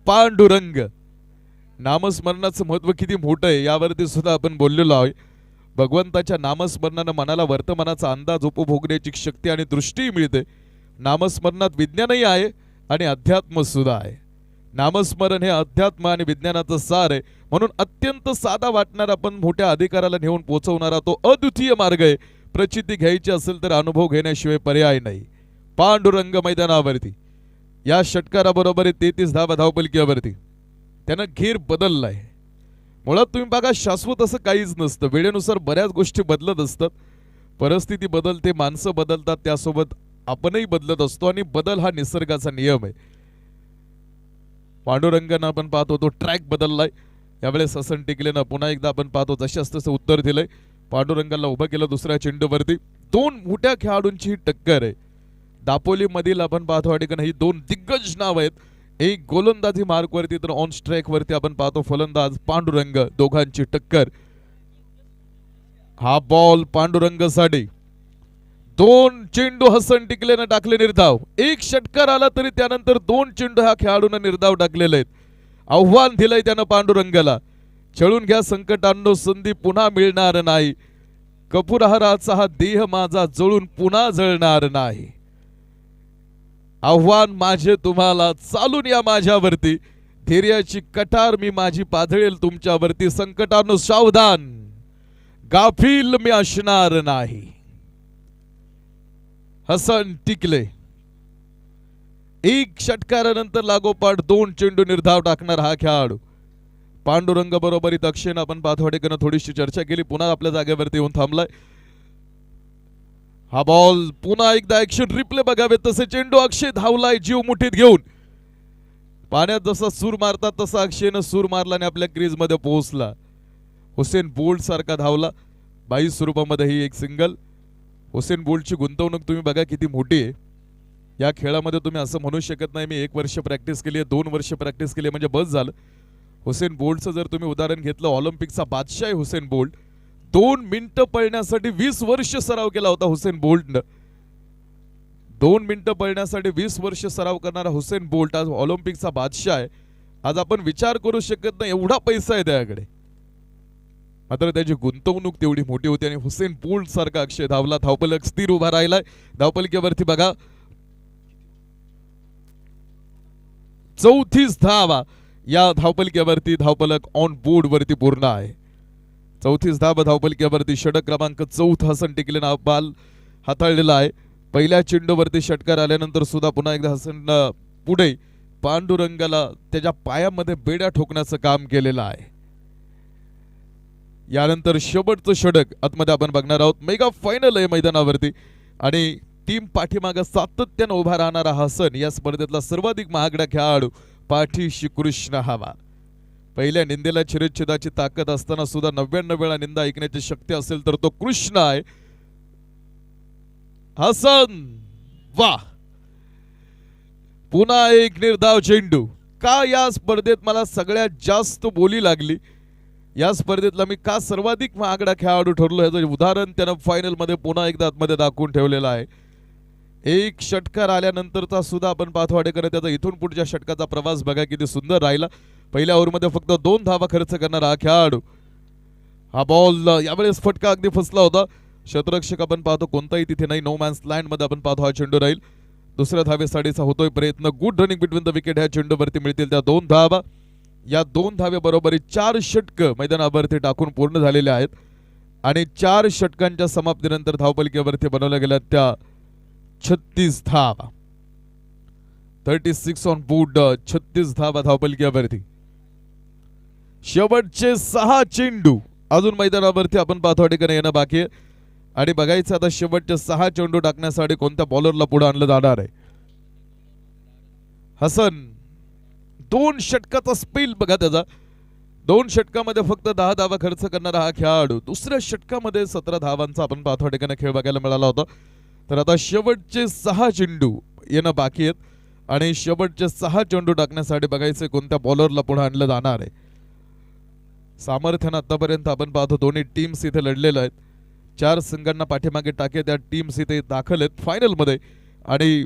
पांडुरंग नामस्मरणाचं महत्व किती मोठं आहे यावरती सुद्धा आपण बोललेलो आहोत। भगवंताच्या नामस्मरणाने मनाला वर्तमानाचा अंदाज उपभोगण्याची शक्ती आणि दृष्टी मिळते। नामस्मरणात विज्ञानही आहे आणि अध्यात्म सुद्धा आहे. नामस्मरण हे अध्यात्म आणि विज्ञानाचं सार आहे. म्हणून अत्यंत साधा वाटणारा पण मोठ्या अधिकाराला नेऊन पोहोचवणारा तो अद्वितीय मार्ग आहे. प्रचिती घ्यायची असेल तर अनुभव घेण्याशिवाय पर्याय नाही. पांडुरंग मैदानावरती या षटकाराबरोबर 33 धावा धावपलकीवरती त्यानं घेर बदललाय. मुळात तुम्ही बघा, शाश्वत असं काहीच नसतं. वेळेनुसार बऱ्याच गोष्टी बदलत असतात. परिस्थिती बदलते, माणसं बदलतात, त्यासोबत आपणही बदलत असतो आणि बदल हा निसर्गाचा नियम आहे. पांडुरंगानं आपण पाहतो तो ट्रॅक बदललाय. यावेळेस हसन टिकलेनं पुन्हा एकदा आपण पाहतो जशास तसं उत्तर दिलंय. पांडुरंगाला उभं केलं दुसऱ्या चेंडूवरती. दोन मोठ्या खेळाडूंची ही टक्कर आहे. दापोली मधील आपण पाहतो या ठिकाणी ही दोन दिग्गज नाव आहेत. एक गोलंदाजी मार्कवरती तर ऑन स्ट्राइक वरती आपण पाहतो फलंदाज पांडुरंग. दोघांची टक्कर. हा बॉल पांडुरंगसाठी. दोन चेंडू हसन टिकलेनं टाकले निर्धाव. एक षटकार आला तरी त्यानंतर दोन चेंडू ह्या खेळाडूंना निर्धाव टाकलेले आहेत. आव्हान दिलंय त्यानं पांडुरंगाला. खेळून घ्या, संकटांनो संधी पुन्हा मिळणार नाही. कपूरहाराचा हा देह माझा जळून पुन्हा जळणार नाही. आव्हान माझे तुम्हाला, चालून या माझ्यावरती. धैर्याची कटार मी माझी पाझळेल तुमच्यावरती. संकटांनो सावधान, गाफील मी असणार नाही. हसन टिकले. एक षटकारानंतर लागोपाठ दोन चेंडू निर्धाव टाकणार हा खेळाडू. पांडुरंग बरोबरीत अक्षयनं आपण पाहतो ठिकाणी थोडीशी चर्चा केली. पुन्हा आपल्या जागेवरती येऊन थांबलाय. हा बॉल पुन्हा एकदा ऍक्शन रिप्ले बघावे तसे चेंडू. अक्षय धावलाय जीव मुठीत घेऊन. पाण्यात जसा सूर मारतात तसा अक्षयनं सूर मारला आणि आपल्या क्रीज मध्ये पोहोचला. हुसेन बोल्ट सारखा धावला. 22 स्वरूपामध्ये ही एक सिंगल. हुसेन बोल्टची गुंतवणूक तुम्ही बघा किती मोठी आहे. या खेळामध्ये तुम्ही असं म्हणू शकत नाही मी 1 वर्ष प्रॅक्टिस केली आहे, 2 वर्ष प्रॅक्टिस केली म्हणजे बस झालं. हुसेन बोल्टचं जर तुम्ही उदाहरण घेतलं, ऑलिम्पिकचा बादशाह आहे हुसेन बोल्ट. 2 मिनिटं पळण्यासाठी 20 वर्ष सराव केला होता हुसेन बोल्टनं. 2 मिनिटं पळण्यासाठी 20 वर्ष सराव करणारा हुसेन बोल्ट आज ऑलिम्पिकचा बादशाह आहे. आज आपण विचार करू शकत नाही एवढा पैसा आहे त्याकडे, मात्र त्याची गुंतवणूक तेवढी मोठी होती. आणि हुसेन बोल्ट सारखा अक्षय धावला. धावपलक स्थिर उभा राहिलाय. धावपलकीवरती बघा 34 धावा या धावपलकीवरती. धावपलक ऑन बोर्ड वरती पूर्ण आहे. 34 धावा धावपलकीवरती. षटक क्रमांक 4 हसन टिकलेनं बाल हाताळलेला आहे. पहिल्या चेंडूवरती षटकार आल्यानंतर सुद्धा पुन्हा एकदा हसन पुढे पांडुरंगाला त्याच्या पायामध्ये बेड्या ठोकण्याचं काम केलेलं आहे. यानंतर शेवटचं षटक आतमध्ये आपण बघणार आहोत. मेगा फायनल आहे मैदानावरती आणि टीम पाठीमागे सातत्यानं उभा राहणारा हसन या स्पर्धेतला सर्वाधिक महागडा खेळाडू पाठीशी कृष्ण हवा. पहिल्या निंदेला चिरच्छेदाची ताकद असताना सुद्धा 99 वेळा निंदा ऐकण्याची शक्ती असेल तर तो कृष्ण आहे. हसन वा, पुन्हा एक निर्धाव चेंडू. का या स्पर्धेत मला सगळ्यात जास्त बोली लागली, या स्पर्धेतला मी का सर्वाधिक महागडा खेळाडू ठरलो याचं उदाहरण त्यानं फायनल मध्ये पुन्हा एकदा आतमध्ये दाखवून ठेवलेलं आहे. एक षटकार आल्यानंतरचा सुद्धा आपण पाहतो वाटेकर त्याचा इथून पुढच्या षटकाचा प्रवास बघा किती सुंदर राहिला. पहिल्या ओव्हरमध्ये फक्त 2 धावा खर्च करणारा हा खेळाडू. हा बॉल यावेळेस फटका अगदी फसला होता. क्षेत्ररक्षक आपण पाहतो कोणताही तिथे नाही. नो मॅन्स लँड मध्ये आपण पाहतो हा चेंडू राहील. दुसऱ्या धावेसाठीचा होतोय प्रयत्न. Good running between the wicket. ह्या चेंडूवरती मिळतील त्या 2 धावा. या 2 धावे बरोबरी 4 षटक मैदानावरती टाकून पूर्ण झालेले आहेत. आणि 4 षटकांच्या समाप्तीनंतर धावपलकीवरती बनवल्या गेल्या त्या 36 धावा. 36 ऑन बोर्ड. 36 धावा धावपलकीवरती. शेवटचे 6 चेंडू अजून मैदानावरती आपण पाहतो ठिकाणी येणं बाकी आहे. आणि बघायचं आता शेवटचे 6 चेंडू टाकण्यासाठी कोणत्या बॉलरला पुढे आणलं जाणार आहे. हसन 2 षटकाचा स्पेल बघा त्याचा. 2 षटकामध्ये फक्त 10 धावा खर्च करणारा हा खेळाडू दुसऱ्या षटकामध्ये 17 धावांचा आपण पाहतो ठिकाणी खेळ बघायला मिळाला होता. तर आता शेवटचे 6 चेंडू येणं बाकी आहेत आणि शेवटचे 6 चेंडू टाकण्यासाठी बघायचे कोणत्या बॉलरला पुढे आणलं जाणार आहे. सामर्थ्यानं आतापर्यंत आपण पाहतो दोन्ही टीम्स इथे लढलेल्या आहेत. 4 संघांना पाठीमागे टाके त्या टीम्स इथे दाखल आहेत फायनल मध्ये आणि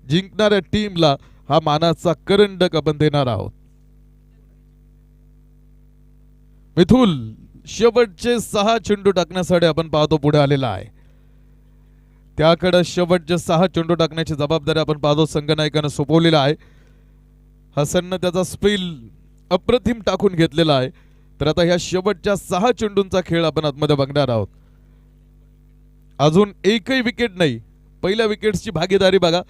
जिंकणाऱ्या टीमला हा मानाचा करंडक आपण देणार आहोत. मिथुल शेवटचे 6 चेंडू टाकण्यासाठी आपण पाहतो पुढे आलेला आहे. त्याकडे शेवटचे 6 चेंडू टाकण्याची जबाबदारी आपण पाहतो संघनायकानं सोपवलेला आहे. हसननं त्याचा स्पिल अप्रतिम टाकून घेतलेला आहे. तर आता ह्या शेवटच्या 6 चेंडूंचा खेळ आपण आतमध्ये बघणार आहोत. अजून एकही विकेट नाही. पहिल्या विकेटची भागीदारी बघा.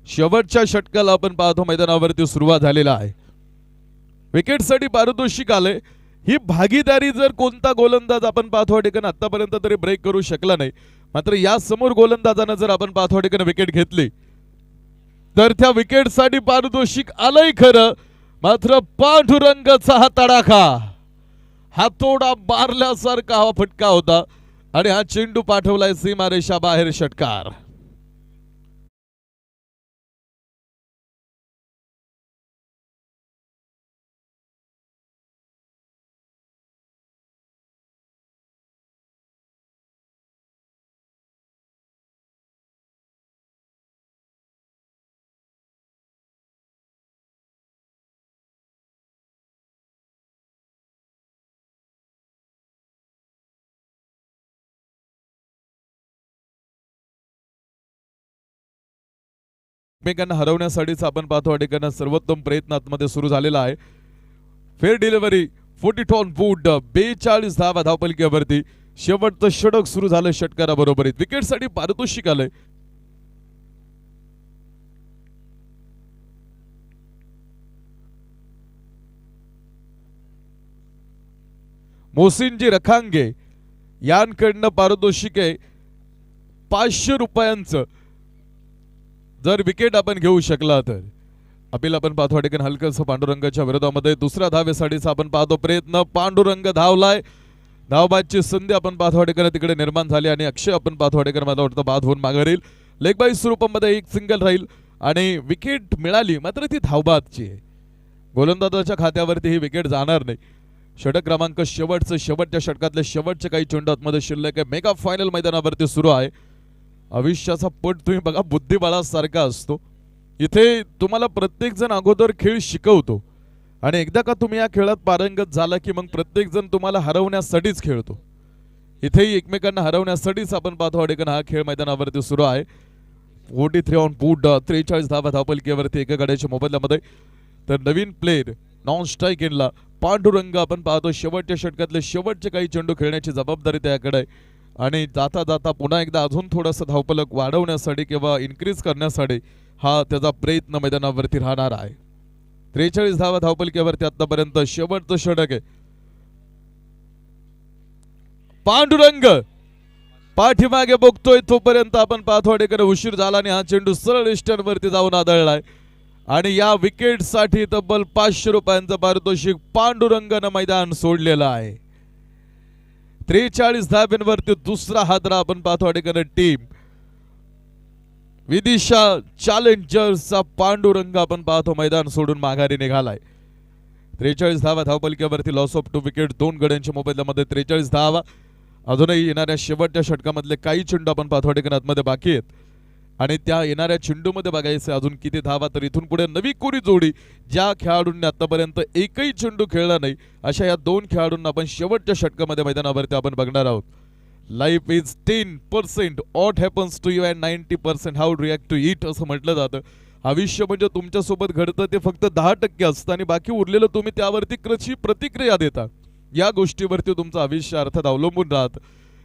शेवटच्या षटकाला आपण पाहतो मैदानावरती सुरुवात झालेला आहे. विकेटसाठी पारितोषिक आले. ही भागीदारी जर कोणता गोलंदाज आपण पाहतो ठिकाणी आतापर्यंत तरी ब्रेक करू शकला नाही. मात्र या समोर गोलंदाजानं जर आपण पाहतो ठिकाणी विकेट घेतली तर त्या विकेटसाठी पारितोषिक आलंय खरं. मात्र पांडुरंगाचा हा तडाखा, हातोडा मारल्यासारखा हा फटका होता आणि हा चेंडू पाठवलाय सीमारेषा बाहेर. षटकार एकमेकांना हरवण्यासाठीच आपण पाहतो ठिकाणी सर्वोत्तम प्रयत्न आतमध्ये सुरू झालेला आहे. फेअर डिलिव्हरी 40 ऑन वूड 42 धावा धावपलकीवरती. शेवटचं षटक सुरू झालं षटकाराबरोबरीत. विकेटसाठी पारितोषिक आलंय. मोसिनजी रखांगे यांकडनं पारितोषिक आहे 500 रुपयांचं. जर विकेट आपण घेऊ शकला तर अपील आपण पाहतो ठिकाणी हलकंसं पांडुरंगाच्या विरोधामध्ये. दुसऱ्या धावेसाठीचा आपण पाहतो प्रयत्न. पांडुरंग धावलाय. धावबादची संधी आपण पाहतो ठिकाणी तिकडे निर्माण झाली आणि अक्षय आपण पाहतो ठिकाणी मला वाटतं बाद होऊन माघारील. लेग बाय स्वरूपामध्ये एक सिंगल राहील आणि विकेट मिळाली मात्र ती धावबादची आहे. गोलंदाजाच्या खात्यावरती ही विकेट जाणार नाही. षटक क्रमांक शेवटच्या षटकातले शेवटचे काही चेंडू आतमध्ये शिल्लक आहे. मेगा फायनल मैदानावरती सुरू आहे. आयुष्याचा पट तुम्ही बघा बुद्धिबळासारखा असतो. इथे तुम्हाला प्रत्येक जण अगोदर खेळ शिकवतो आणि एकदा का तुम्ही या खेळात पारंगत झाला की मग प्रत्येक जण तुम्हाला हरवण्यासाठीच खेळतो. इथेही एकमेकांना हरवण्यासाठीच आपण पाहतो ठिकाणी हा खेळ मैदानावरती सुरू आहे. 43 ऑन वूड 43 धावा धावपलकीवरती एका गड्याच्या मोबदल्यामध्ये. तर नवीन प्लेयर नॉन स्ट्राईक इनला पांडुरंग आपण पाहतो शेवटच्या षटकातले शेवटचे काही चेंडू खेळण्याची जबाबदारी त्याकडे आहे आणि जाता जाता पुन्हा एकदा अजून थोडंसं धावपलक वाढवण्यासाठी किंवा इन्क्रीज करण्यासाठी हा त्याचा प्रयत्न मैदानावरती राहणार आहे. 43 धावा धावपलकीवरती आतापर्यंत शेवटचं षटक आहे. पांडुरंग पाठीमागे बघतोय तोपर्यंत आपण पाहतो ठिकाणी उशीर झाला आणि हा चेंडू सरळ इस्टर्नवरती जाऊन आदळलाय आणि या विकेटसाठी तब्बल 500 रुपयांचं पारितोषिक पांडुरंगानं मैदान सोडलेलं आहे. 43 धाब्यांवरती दुसरा हादरा आपण पाहतो ठिकाणी टीम विदिशा चॅलेंजर्सचा पांडुरंग आपण पाहतो मैदान सोडून माघारी निघालाय. 43 धावा धावपलकीवरती लॉस ऑफ 2 विकेट 2 गड्यांच्या मोबदल्यामध्ये 43 धावा. अजूनही येणाऱ्या शेवटच्या षटकामधले काही चेंडू आपण पाहतो ठिकाणी आतमध्ये बाकी आहेत आणि त्या येणाऱ्या चेंडूमध्ये बघायचे अजून किती धावा. तर इथून पुढे नवी कोरी जोडी ज्या खेळाडूंनी आतापर्यंत एकही चेंडू खेळला नाही अशा या 2 खेळाडूंना आपण शेवटच्या षटकामध्ये मैदानावरती आपण बघणार आहोत. Life is 10%. What happens to you and 90% how react to it असं म्हटलं जातं. आयुष्य म्हणजे तुमच्यासोबत घडतं ते फक्त 10% असतं आणि बाकी उरलेलं तुम्ही त्यावरती कशी प्रतिक्रिया देता या गोष्टीवरती तुमचं आयुष्य अर्थात अवलंबून राहतं.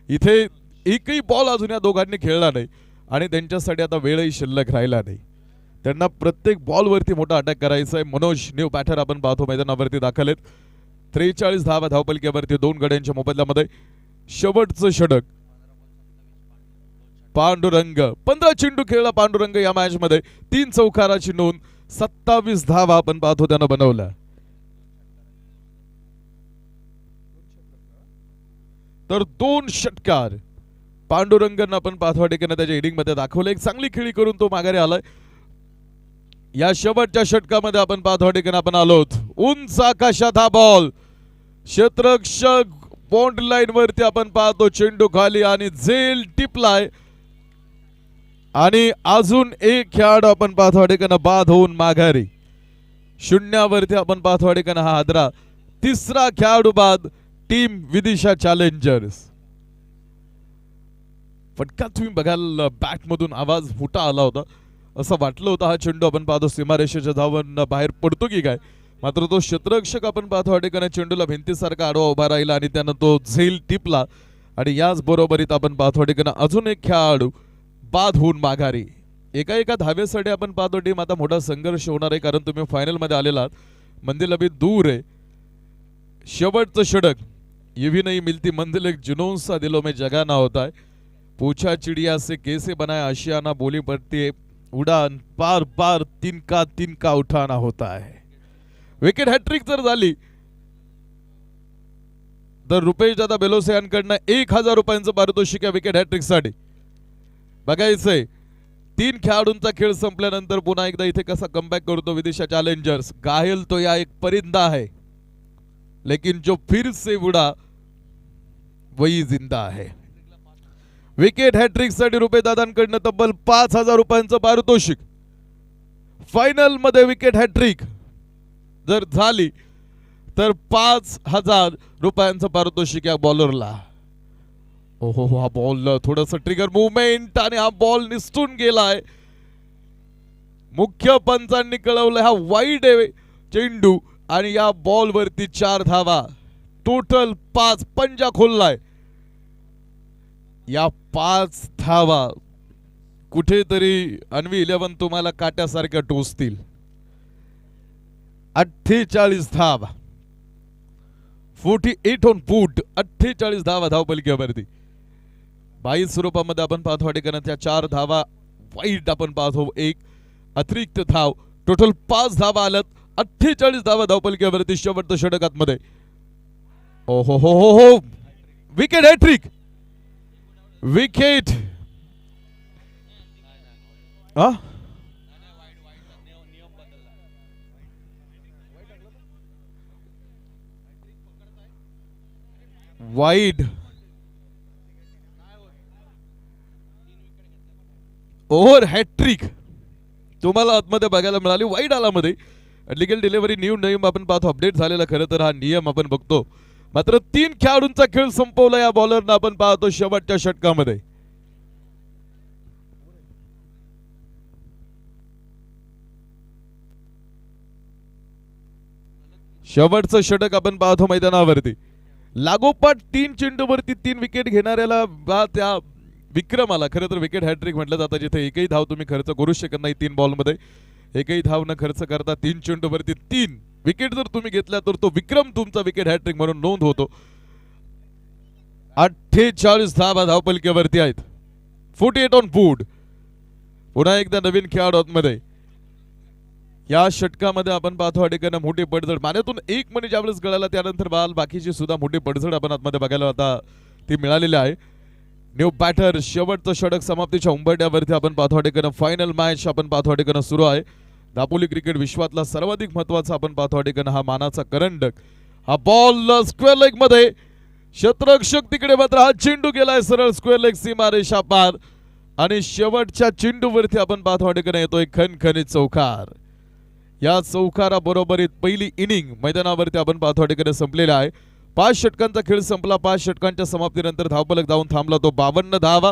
इथे एकही बॉल अजून या दोघांनी खेळला नाही आणि त्यांच्यासाठी आता वेळही शिल्लक राहिला नाही. त्यांना प्रत्येक बॉलवरती मोठा अटॅक करायचा आहे. मनोज न्यू बॅटर आपण पाहतो मैदानावरती दाखल आहेत. 43 धावा धावपलकीवरती 2 गड्यांच्या मोबदल्यामध्ये शेवटचं षटक. पांडुरंग 15 चेंडू खेळला पांडुरंग या मॅच मध्ये. 3 चौकाराची नोंद. 27 धावा आपण पाहतो त्यानं बनवल्या. तर 2 षटकार पांडुरंगन आपण पाहतो ठिकाणी त्याच्या इनिंग मध्ये दाखवलं. एक चांगली खेळी करून तो माघारी आलाय. या शेवटच्या षटकामध्ये आपण पाहतो ठिकाणी आपण आलोत. उंच आकाशात हा बॉल क्षेत्ररक्षक बॉन्ड लाईन वरती आपण पाहतो चेंडू खाली आणि झेल टिपलाय आणि अजून एक खेळाडू आपण पाहतो ठिकाणी बाद होऊन माघारी. शून्यावरती आपण पाहतो ठिकाणी हा हादरा. तिसरा खेळाडू बाद टीम विदिशा चॅलेंजर्स. फटका तुम्ही बघाल बॅट मधून आवाज मोठा आला होता. असं वाटलं होतं हा चेंडू आपण पाहतो सीमारेषेच्या धावून बाहेर पडतो की काय. मात्र तो क्षेत्ररक्षक आपण पाहतो ठिकाणी चेंडूला भिंतीसारखा आडवा उभा राहिला आणि त्यानं तो झेल टिपला. आणि याच बरोबरीत आपण पाहतो ठिकाणी अजून एक खेळाडू बाद होऊन माघारी. एका एका धावेसाठी आपण पाहतो टीम आता मोठा संघर्ष होणार आहे. कारण तुम्ही फायनल मध्ये आलेला मंदिर अभी दूर आहे. शेवटचं षटक ये भी नहीं मिलती मंजिल एक जुनून सा दिलों में जगाना होता है. पूछा चिड़िया से कैसे बनाया आशियाना बोली पड़ती है उड़ान पार पार तिनका उठाना होता है. विकेट हॅट्रिक जर झाली तर रुपेश दादा बेलोसियांकडनं 1000 रुपयांचं पारितोषिक आहे विकेट हॅट्रिक साठी. बघायचंय 3 खेळाडूंचा खेळ संपल्यानंतर पुन्हा एकदा इथे कसा कमबॅक करतो विदिशा चॅलेंजर्स. घायल तो या एक परिंदा है लेकिन जो फिर से उड़ा वही जिंदा है. विकेट हॅट्रिक साठी रुपेश दादांकडनं तब्बल 5000 रुपयांचं पारितोषिक. फायनल मध्ये विकेट हॅट्रिक जर झाली तर 5000 रुपयांचं पारितोषिक या बॉलरला. ओहो हा बॉल थोडस ट्रिगर मुवमेंट आणि हा बॉल निसटून गेलाय. मुख्य पंचांनी कळवलं हा वाईड आहे चेंडू आणि या बॉल वरती 4 धावा. टोटल 5 पंजा खोललाय. या 5 धावा कुठेतरी अन्वी 11 तुम्हाला काट्यासारख्या टोचतील. 48 धावा 48 ऑन फूट. 48 धावा धावपलकीवरती. 22 स्वरूपामध्ये आपण पाहतो ठिकाणी त्या 4 धावा वाईट आपण पाहतो. एक अतिरिक्त धाव. टोटल 5 धावा आल्यात. 48 धावा धावपलकीवरती शेवटचं षटकात मध्ये. ओ हो हो हो हो wicket hat trick. Wicket wide over hat trick तुम्हाला आतमध्ये बघायला मिळाली. वाईड आला मध्ये. लिगल डिलिव्हरी न्यू नियम आपण पाहतो अपडेट झालेला. खरं तर हा नियम आपण बघतो. मात्र 3 खेळाडूंचा खेळ संपवला या बॉलरनं आपण पाहतो शेवटच्या षटकामध्ये. शेवटचं षटक आपण पाहतो मैदानावरती. लागोपाठ 3 चेंडूवरती 3 विकेट घेणाऱ्याला त्या विक्रमाला खरं तर विकेट हॅट्रिक म्हटलं जातं. जिथे एकही धाव तुम्ही खर्च करू शकत नाही 3 बॉलमध्ये. एकही धाव न खर्च करता 3 चेंडूवरती 3 विकेट जर तुम्ही घेतल्या तर तो विक्रम तुमचा विकेट हॅट्रिक म्हणून नोंद होतो. 48 धावा धावपलकीवरती आहेत. 48 ऑन फूट. पुन्हा एकदा नवीन खेळाडू मध्ये या षटकामध्ये आपण पाहतो ठिकाणी मोठी पडझड. मान्यातून 1 मनी ज्यावेळेस गळाला त्यानंतर बाकीची सुद्धा मोठी पडझड आपण आतमध्ये बघायला आता ती मिळालेली आहे. न्यू बॅटर शेवटचं षटक समाप्तीच्या उंबरठ्यावरती आपण पाहतो ठिकाणी फायनल मॅच आपण पाहतो ठिकाणी सुरू आहे. दापोली क्रिकेट विश्वातला सर्वाधिक महत्वाचा आपण पाहतो ठिकाणी हा मानाचा करंडक. हा बॉल स्क्वेअर लेग मध्ये. क्षेत्ररक्षक तिकडे मात्र हा चेंडू गेलाय सरळ स्क्वेअर लेग सीमारेषा पार. आणि शेवटच्या चेंडूवरती आपण पाहतो ठिकाणी येतोय खणखणीत चौकार. या चौकारा बरोबरीत पहिली इनिंग मैदानावरती आपण पाहतो ठिकाणी संपलेला आहे. 5 षटकांचा खेळ संपला. 5 षटकांच्या समाप्तीनंतर धावफलक जाऊन थांबला तो 52 धावा.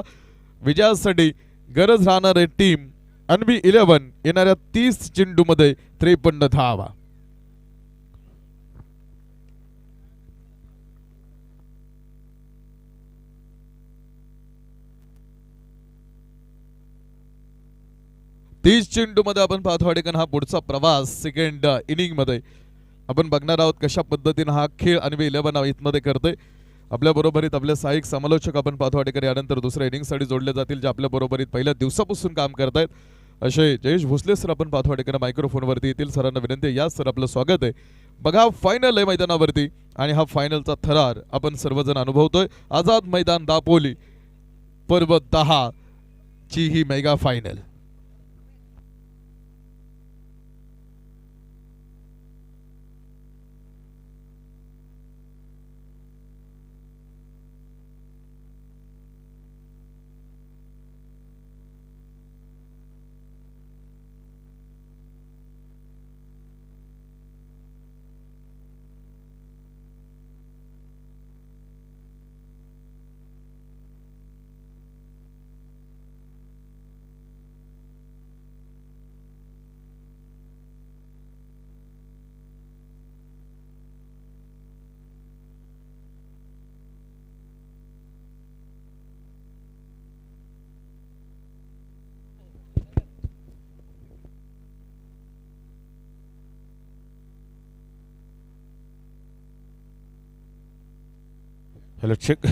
विजयासाठी गरज राहणार आहे टीम अन्वी 11 येणाऱ्या 30 चेंडूमध्ये 53 धावा. चेंडू मध्ये आपण पाहतो ठिकाणी हा पुढचा प्रवास सेकंड इनिंग मध्ये आपण बघणार आहोत कशा पद्धतीने हा खेळ अन्वी 11 इथमध्ये करते. आपल्या बरोबरीत आपले सहाय्यक समालोचक आपण पाहतो ठिकाणी यानंतर दुसऱ्या इनिंग साठी जोडले जातील जे आपल्या बरोबरीत पहिल्या दिवसापासून काम करतायत. असे जयेश भोसले सर आपण पाहतो ठिकाणी मायक्रोफोन वरती येतील. सरांना विनंती आहे. या सर आपलं स्वागत आहे. बघा फायनल आहे मैदानावरती आणि हा फायनलचा थरार आपण सर्वजण अनुभवतोय. आझाद मैदान दापोली पर्व 10 ची ही मेगा फायनल. Hello check.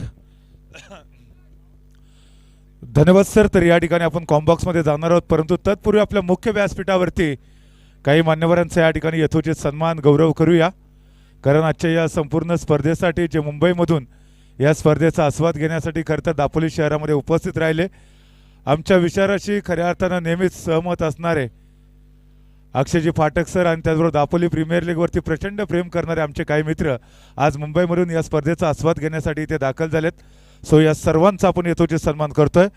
धन्यवाद सर. तर या ठिकाणी आपण कॉम्बॉक्समध्ये जाणार आहोत, परंतु तत्पूर्वी आपल्या मुख्य व्यासपीठावरती काही मान्यवरांचा या ठिकाणी यथोचित सन्मान गौरव करूया. कारण आजच्या या संपूर्ण स्पर्धेसाठी जे मुंबईमधून या स्पर्धेचा आस्वाद घेण्यासाठी खरं तर दापोली शहरामध्ये उपस्थित राहिले, आमच्या विचाराशी खऱ्या अर्थानं नेहमीच सहमत असणारे अक्षयजी फाटक सर आणि त्याचबरोबर दापोली प्रीमियर लीगवरती प्रचंड प्रेम करणारे आमचे काही मित्र आज मुंबईमधून या स्पर्धेचा आस्वाद घेण्यासाठी इथे दाखल झालेत. सो या सर्वांचा आपण यथोचित सन्मान करतोय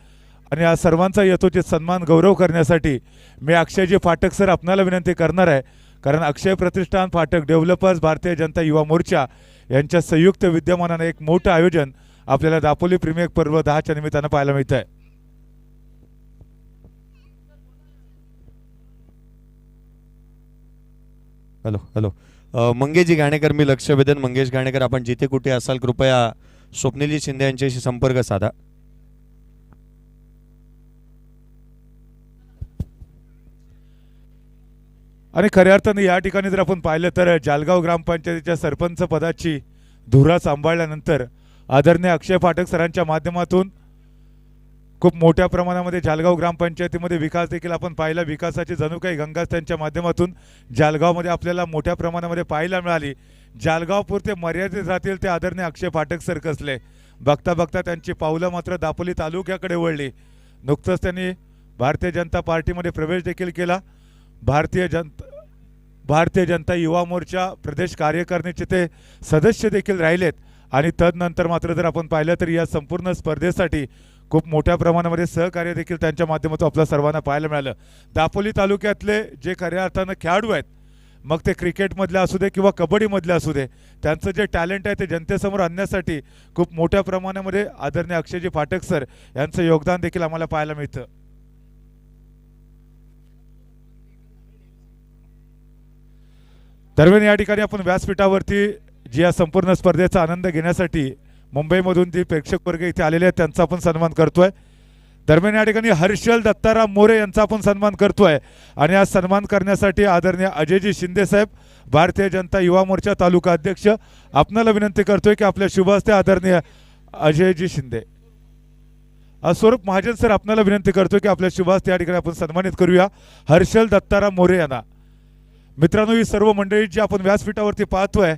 आणि या सर्वांचा यथोचित सन्मान गौरव करण्यासाठी मी अक्षयजी फाटक सर आपणाला विनंती करणार आहे. कारण अक्षय प्रतिष्ठान, फाटक डेव्हलपर्स, भारतीय जनता युवा मोर्चा यांच्या संयुक्त विद्यमानाने एक मोठं आयोजन आपल्याला दापोली प्रीमियर पर्व 10च्या निमित्तानं पाहायला मिळत आहे. हॅलो हॅलो मंगेशजी घाणेकर, मी लक्ष वेधन मंगेश घाणेकर. आपण जिथे कुठे असाल कृपया स्वप्नीलजी शिंदे यांच्याशी संपर्क साधा. आणि खऱ्या अर्थाने या ठिकाणी जर आपण पाहिलं तर जालगाव ग्रामपंचायतीच्या सरपंच पदाची धुरा सांभाळल्यानंतर आदरणीय अक्षय फाटक सरांच्या माध्यमातून खूप मोठ्या प्रमाणामध्ये जालगाव ग्रामपंचायतीमध्ये विकास देखील आपण पाहिला. विकासाची जणू काही गंगा त्यांच्या माध्यमातून जालगावमध्ये आपल्याला मोठ्या प्रमाणामध्ये पाहायला मिळाली. जालगावपुरते मर्यादित राहतील ते आदरणीय अक्षय फाटक सर कसले. बघता बघता त्यांची पावलं मात्र दापोली तालुक्याकडे वळली. नुकतंच त्यांनी भारतीय जनता पार्टीमध्ये प्रवेश देखील केला. भारतीय जनता युवा मोर्चा प्रदेश कार्यकारिणीचे ते सदस्य देखील राहिलेत. आणि तदनंतर मात्र जर आपण पाहिलं तर या संपूर्ण स्पर्धेसाठी खूप मोठ्या प्रमाणामध्ये सहकार्य देखील त्यांच्या माध्यमातून आपल्या सर्वांना पाहायला मिळालं. दापोली तालुक्यातले जे खऱ्या अर्थानं खेळाडू आहेत, मग ते क्रिकेटमधले असू दे किंवा कबड्डीमधले असू दे, त्यांचं जे टॅलेंट आहे ते जनतेसमोर आणण्यासाठी खूप मोठ्या प्रमाणामध्ये आदरणीय अक्षयजी फाटक सर यांचं योगदान देखील आम्हाला पाहायला मिळतं. दरम्यान या ठिकाणी आपण व्यासपीठावरती जी या संपूर्ण स्पर्धेचा आनंद घेण्यासाठी मुंबईमधून जे प्रेक्षक वर्ग इथे आलेले आहेत त्यांचा आपण सन्मान करतोय. दरम्यान या ठिकाणी हर्षल दत्ताराम मोरे यांचा आपण सन्मान करतोय. आणि आज सन्मान करण्यासाठी आदरणीय अजयजी शिंदे साहेब, भारतीय जनता युवा मोर्चा तालुका अध्यक्ष, आपणाला विनंती करतोय की आपल्या शुभ हस्ते आदरणीय अजयजी शिंदे, स्वरूप महाजन सर आपणाला विनंती करतोय की आपल्या शुभ हस्ते या ठिकाणी आपण सन्मानित करूया हर्षल दत्ताराम मोरे यांना. मित्रांनो, ही सर्व मंडळी जी आपण व्यासपीठावरती पाहतोय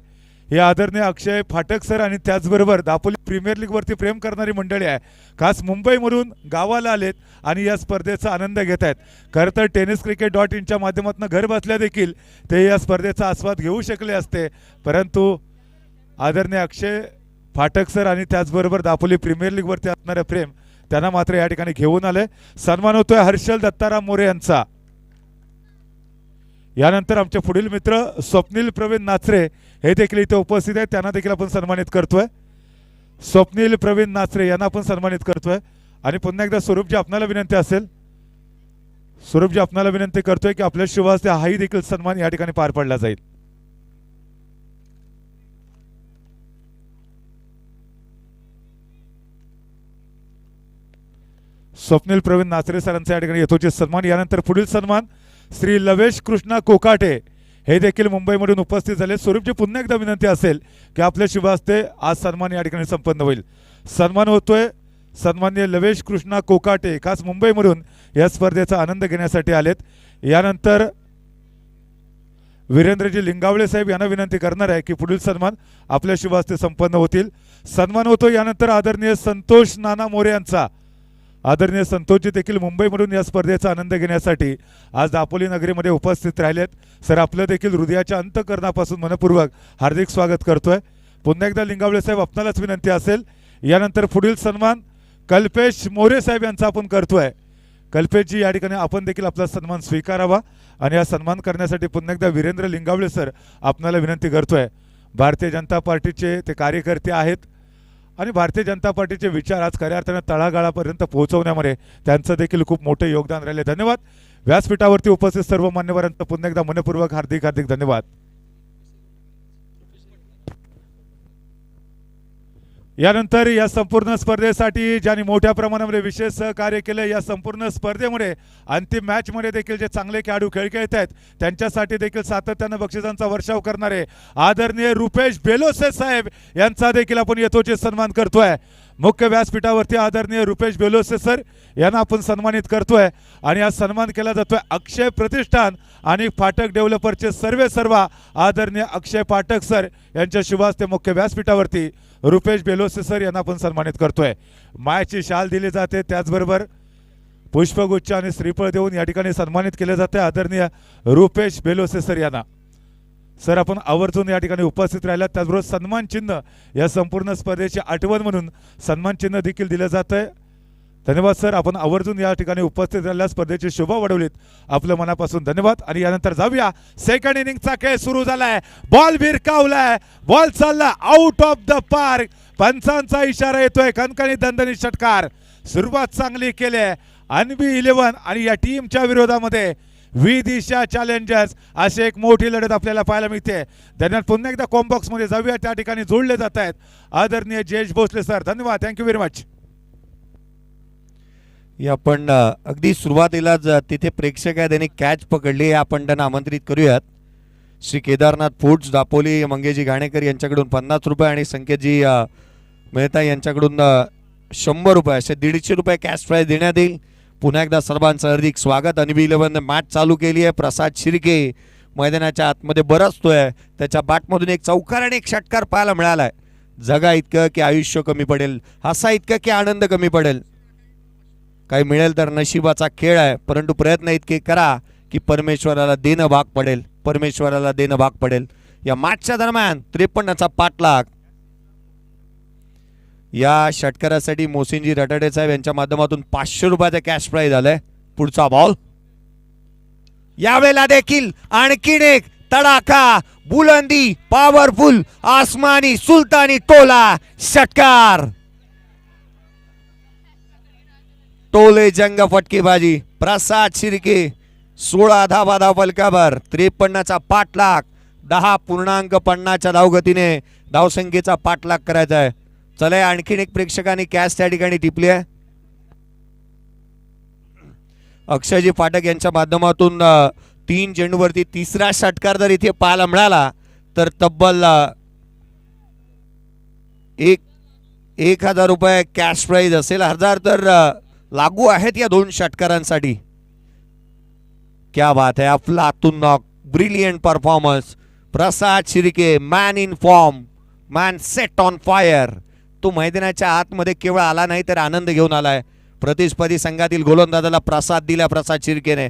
हे आदरणीय अक्षय फाटक सर आणि त्याचबरोबर दापोली प्रीमियर लीगवरती प्रेम करणारी मंडळी आहे. खास मुंबईमधून गावाला आलेत आणि या स्पर्धेचा आनंद घेत आहेत. खरं तर tenniscricket.in माध्यमातून घर बसल्या देखील ते या स्पर्धेचा आस्वाद घेऊ शकले असते, परंतु आदरणीय अक्षय फाटक सर आणि त्याचबरोबर दापोली प्रीमियर लीगवरती असणारं प्रेम त्यांना मात्र या ठिकाणी घेऊन आले. सन्मान होतोय हर्षल दत्ताराम मोरे यांचा. यानंतर आमचे पुढील मित्र स्वप्नील प्रवीण नाचरे हे देखील इथे उपस्थित आहेत, त्यांना देखील आपण सन्मानित करतोय. स्वप्नील प्रवीण नाचरे यांना आपण सन्मानित करतोय. आणि पुन्हा एकदा स्वरूपजी आपणाला विनंती असेल, स्वरूपजी आपणाला विनंती करतोय की आपल्या शुभ हस्ते हाही देखील सन्मान या ठिकाणी पार पडला जाईल. स्वप्नील प्रवीण नाचरे सरांचा या ठिकाणी यथोचित सन्मान. यानंतर पुढील सन्मान श्री लवेश कृष्णा कोकाटे हे देखील मुंबईमधून उपस्थित झाले. स्वरूपजी पुन्हा एकदा विनंती असेल की आपल्या शुभ हस्ते आज सन्मान या ठिकाणी संपन्न होईल. सन्मान होतोय सन्माननीय लवेश कृष्णा कोकाटे, खास मुंबईमधून या स्पर्धेचा आनंद घेण्यासाठी आलेत. यानंतर वीरेंद्रजी लिंगावळे साहेब यांना विनंती करणार आहे की पुढील सन्मान आपल्या शुभ हस्ते संपन्न होतील. सन्मान होतो यानंतर आदरणीय संतोष नाना मोरे यांचा. आदरणीय संतोषजी देखील मुंबईमधून या स्पर्धेचा आनंद घेण्यासाठी आज दापोली नगरीमध्ये उपस्थित राहिलेत. सर आपलं देखील हृदयाच्या अंतःकरणापासून मनपूर्वक हार्दिक स्वागत करतोय. पुन्हा एकदा लिंगावळे साहेब आपणालाच विनंती असेल. यानंतर पुढील सन्मान कल्पेश मोरे साहेब यांचा आपण करतोय. कल्पेशजी या ठिकाणी आपण देखील आपला सन्मान स्वीकारावा. आणि हा सन्मान करण्यासाठी पुन्हा एकदा वीरेंद्र लिंगावळे सर आपणाला विनंती करतोय. भारतीय जनता पार्टीचे ते कार्यकर्ते आहेत आणि भारतीय जनता पार्टीचे विचार आज खऱ्या अर्थाने तळागाळापर्यंत पोहोचवण्यामध्ये त्यांचं देखील खूप मोठे योगदान राहिले. धन्यवाद. व्यासपीठावरती उपस्थित सर्व मान्यवरांचं पुन्हा एकदा मनपूर्वक हार्दिक हार्दिक धन्यवाद. यानंतर या संपूर्ण स्पर्धेसाठी ज्यांनी मोठ्या प्रमाणामध्ये विशेष सहकार्य केले, या संपूर्ण स्पर्धेमध्ये अंतिम मॅचमध्ये देखील जे चांगले खेळाडू खेळ खेळत आहेत त्यांच्यासाठी देखील सातत्यानं बक्षिसांचा वर्षाव करणारे आदरणीय रुपेश बेलोसे साहेब यांचा देखील आपण यथोचित सन्मान करतोय। मुख्य व्यासपीठावरती आदरणीय रुपेश बेलोसे सर यांना आपण सन्मानित करतोय आणि आज सन्मान केला जातोय अक्षय प्रतिष्ठान आणि फाटक डेव्हलपरचे सर्व आदरणीय अक्षय पाठक सर यांच्या शुभ हस्ते मुख्य व्यासपीठावरती रुपेश बेलोसे सर यांना आपण सन्मानित करतोय। मायची शाल दिली जाते, त्याचबरोबर पुष्पगुच्छ आणि श्रीफळ देऊन या ठिकाणी सन्मानित केले जाते आदरणीय रुपेश बेलोसे सर यांना। सर आपण आवर्जून या ठिकाणी उपस्थित राहिलात, त्याचबरोबर सन्मान चिन्ह या संपूर्ण स्पर्धेची आठवण म्हणून सन्मान चिन्ह देखील दिलं जात आहे। धन्यवाद सर, आपण आवर्जून या ठिकाणी उपस्थित राहिल्या, स्पर्धेची शोभा वाढवलीत, आपलं मनापासून धन्यवाद। आणि यानंतर जाऊया, सेकंड इनिंगचा खेळ सुरू झालाय, बॉल भिरकावलाय, बॉल चालला आउट ऑफ द पार्क, पंचांचा इशारा येतोय, कणकणी दणदणीत षटकार, सुरुवात चांगली केली अनबी 11 आणि या टीमच्या विरोधामध्ये विदिशा चॅलेंजर्स, अशी एक मोठी लढत आपल्याला पाहायला मिळते। दरम्यान पुन्हा एकदा कॉम्बॉक्स मध्ये जाऊया, त्या ठिकाणी जोडले जात आहेत आदरणीय जयेश भोसले सर, धन्यवाद, थँक्यू व्हेरी मच। आपण अगदी सुरुवातीलाच तिथे प्रेक्षक आहेत त्यांनी कॅच पकडली, आपण त्यांना आमंत्रित करूयात। श्री केदारनाथ फूड्स दापोली मंगेजी घाणेकर यांच्याकडून 50 रुपये आणि संकेतजी मेहता यांच्याकडून 100 रुपये असे 150 रुपये कॅश प्राइज देण्यात येईल। पुन्हा एकदा सर्वांचं हार्दिक स्वागत। अनबी 11 मॅच चालू केली आहे, प्रसाद शिर्के मैदानाच्या आतमध्ये बरसतोय, त्याच्या बॅटमधून एक चौकार आणि एक षटकार पाहायला मिळालाय। जगा इतकं की आयुष्य कमी पडेल, हसा इतकं की आनंद कमी पडेल, काही मिळेल तर नशिबाचा खेळ आहे, परंतु प्रयत्न इतके करा की परमेश्वराला देणं भाग पडेल, परमेश्वराला देणं भाग पडेल। या मॅचच्या दरम्यान 53चा पाठलाग, या षटकारासाठी मोसिनजी रटाडे साहेब यांच्या माध्यमातून 500 रुपयाचा कॅश प्राइज आलाय। पुढचा बॉल, यावेळेला देखील आणखीन एक तडाखा, बुलंदी, पॉवरफुल, आसमानी, सुलतानी टोला षटकार, टोले जंग फटकेबाजी, प्रसाद शिर्के 16 धावा धावफलकावर, 53चा पाठलाग, 10.50च्या धावगतीने धावसंख्येचा पाठलाग करायचा आहे। चला, आणखीन एक प्रेक्षकांनी कॅच त्या ठिकाणी टिपली आहे, अक्षयजी पाठक यांच्या माध्यमातून 3 चेंडूवरती तिसरा षटकार जर इथे पाहायला मिळाला तर तब्बल 1000 रुपये कॅश प्राइज असेल, 1000 तर लागू आहेत या 2 षटकारांसाठी। क्या बात है, अफलातून knock, brilliant performance, Prasad Shirke man in form, man set on fire. तो मैदानाच्या आतमध्ये केवळ आला नाही तर आनंद घेऊन आलाय। प्रतिस्पर्धी संघातील गोलंदाजाला प्रसाद दिला प्रसाद शिर्केने,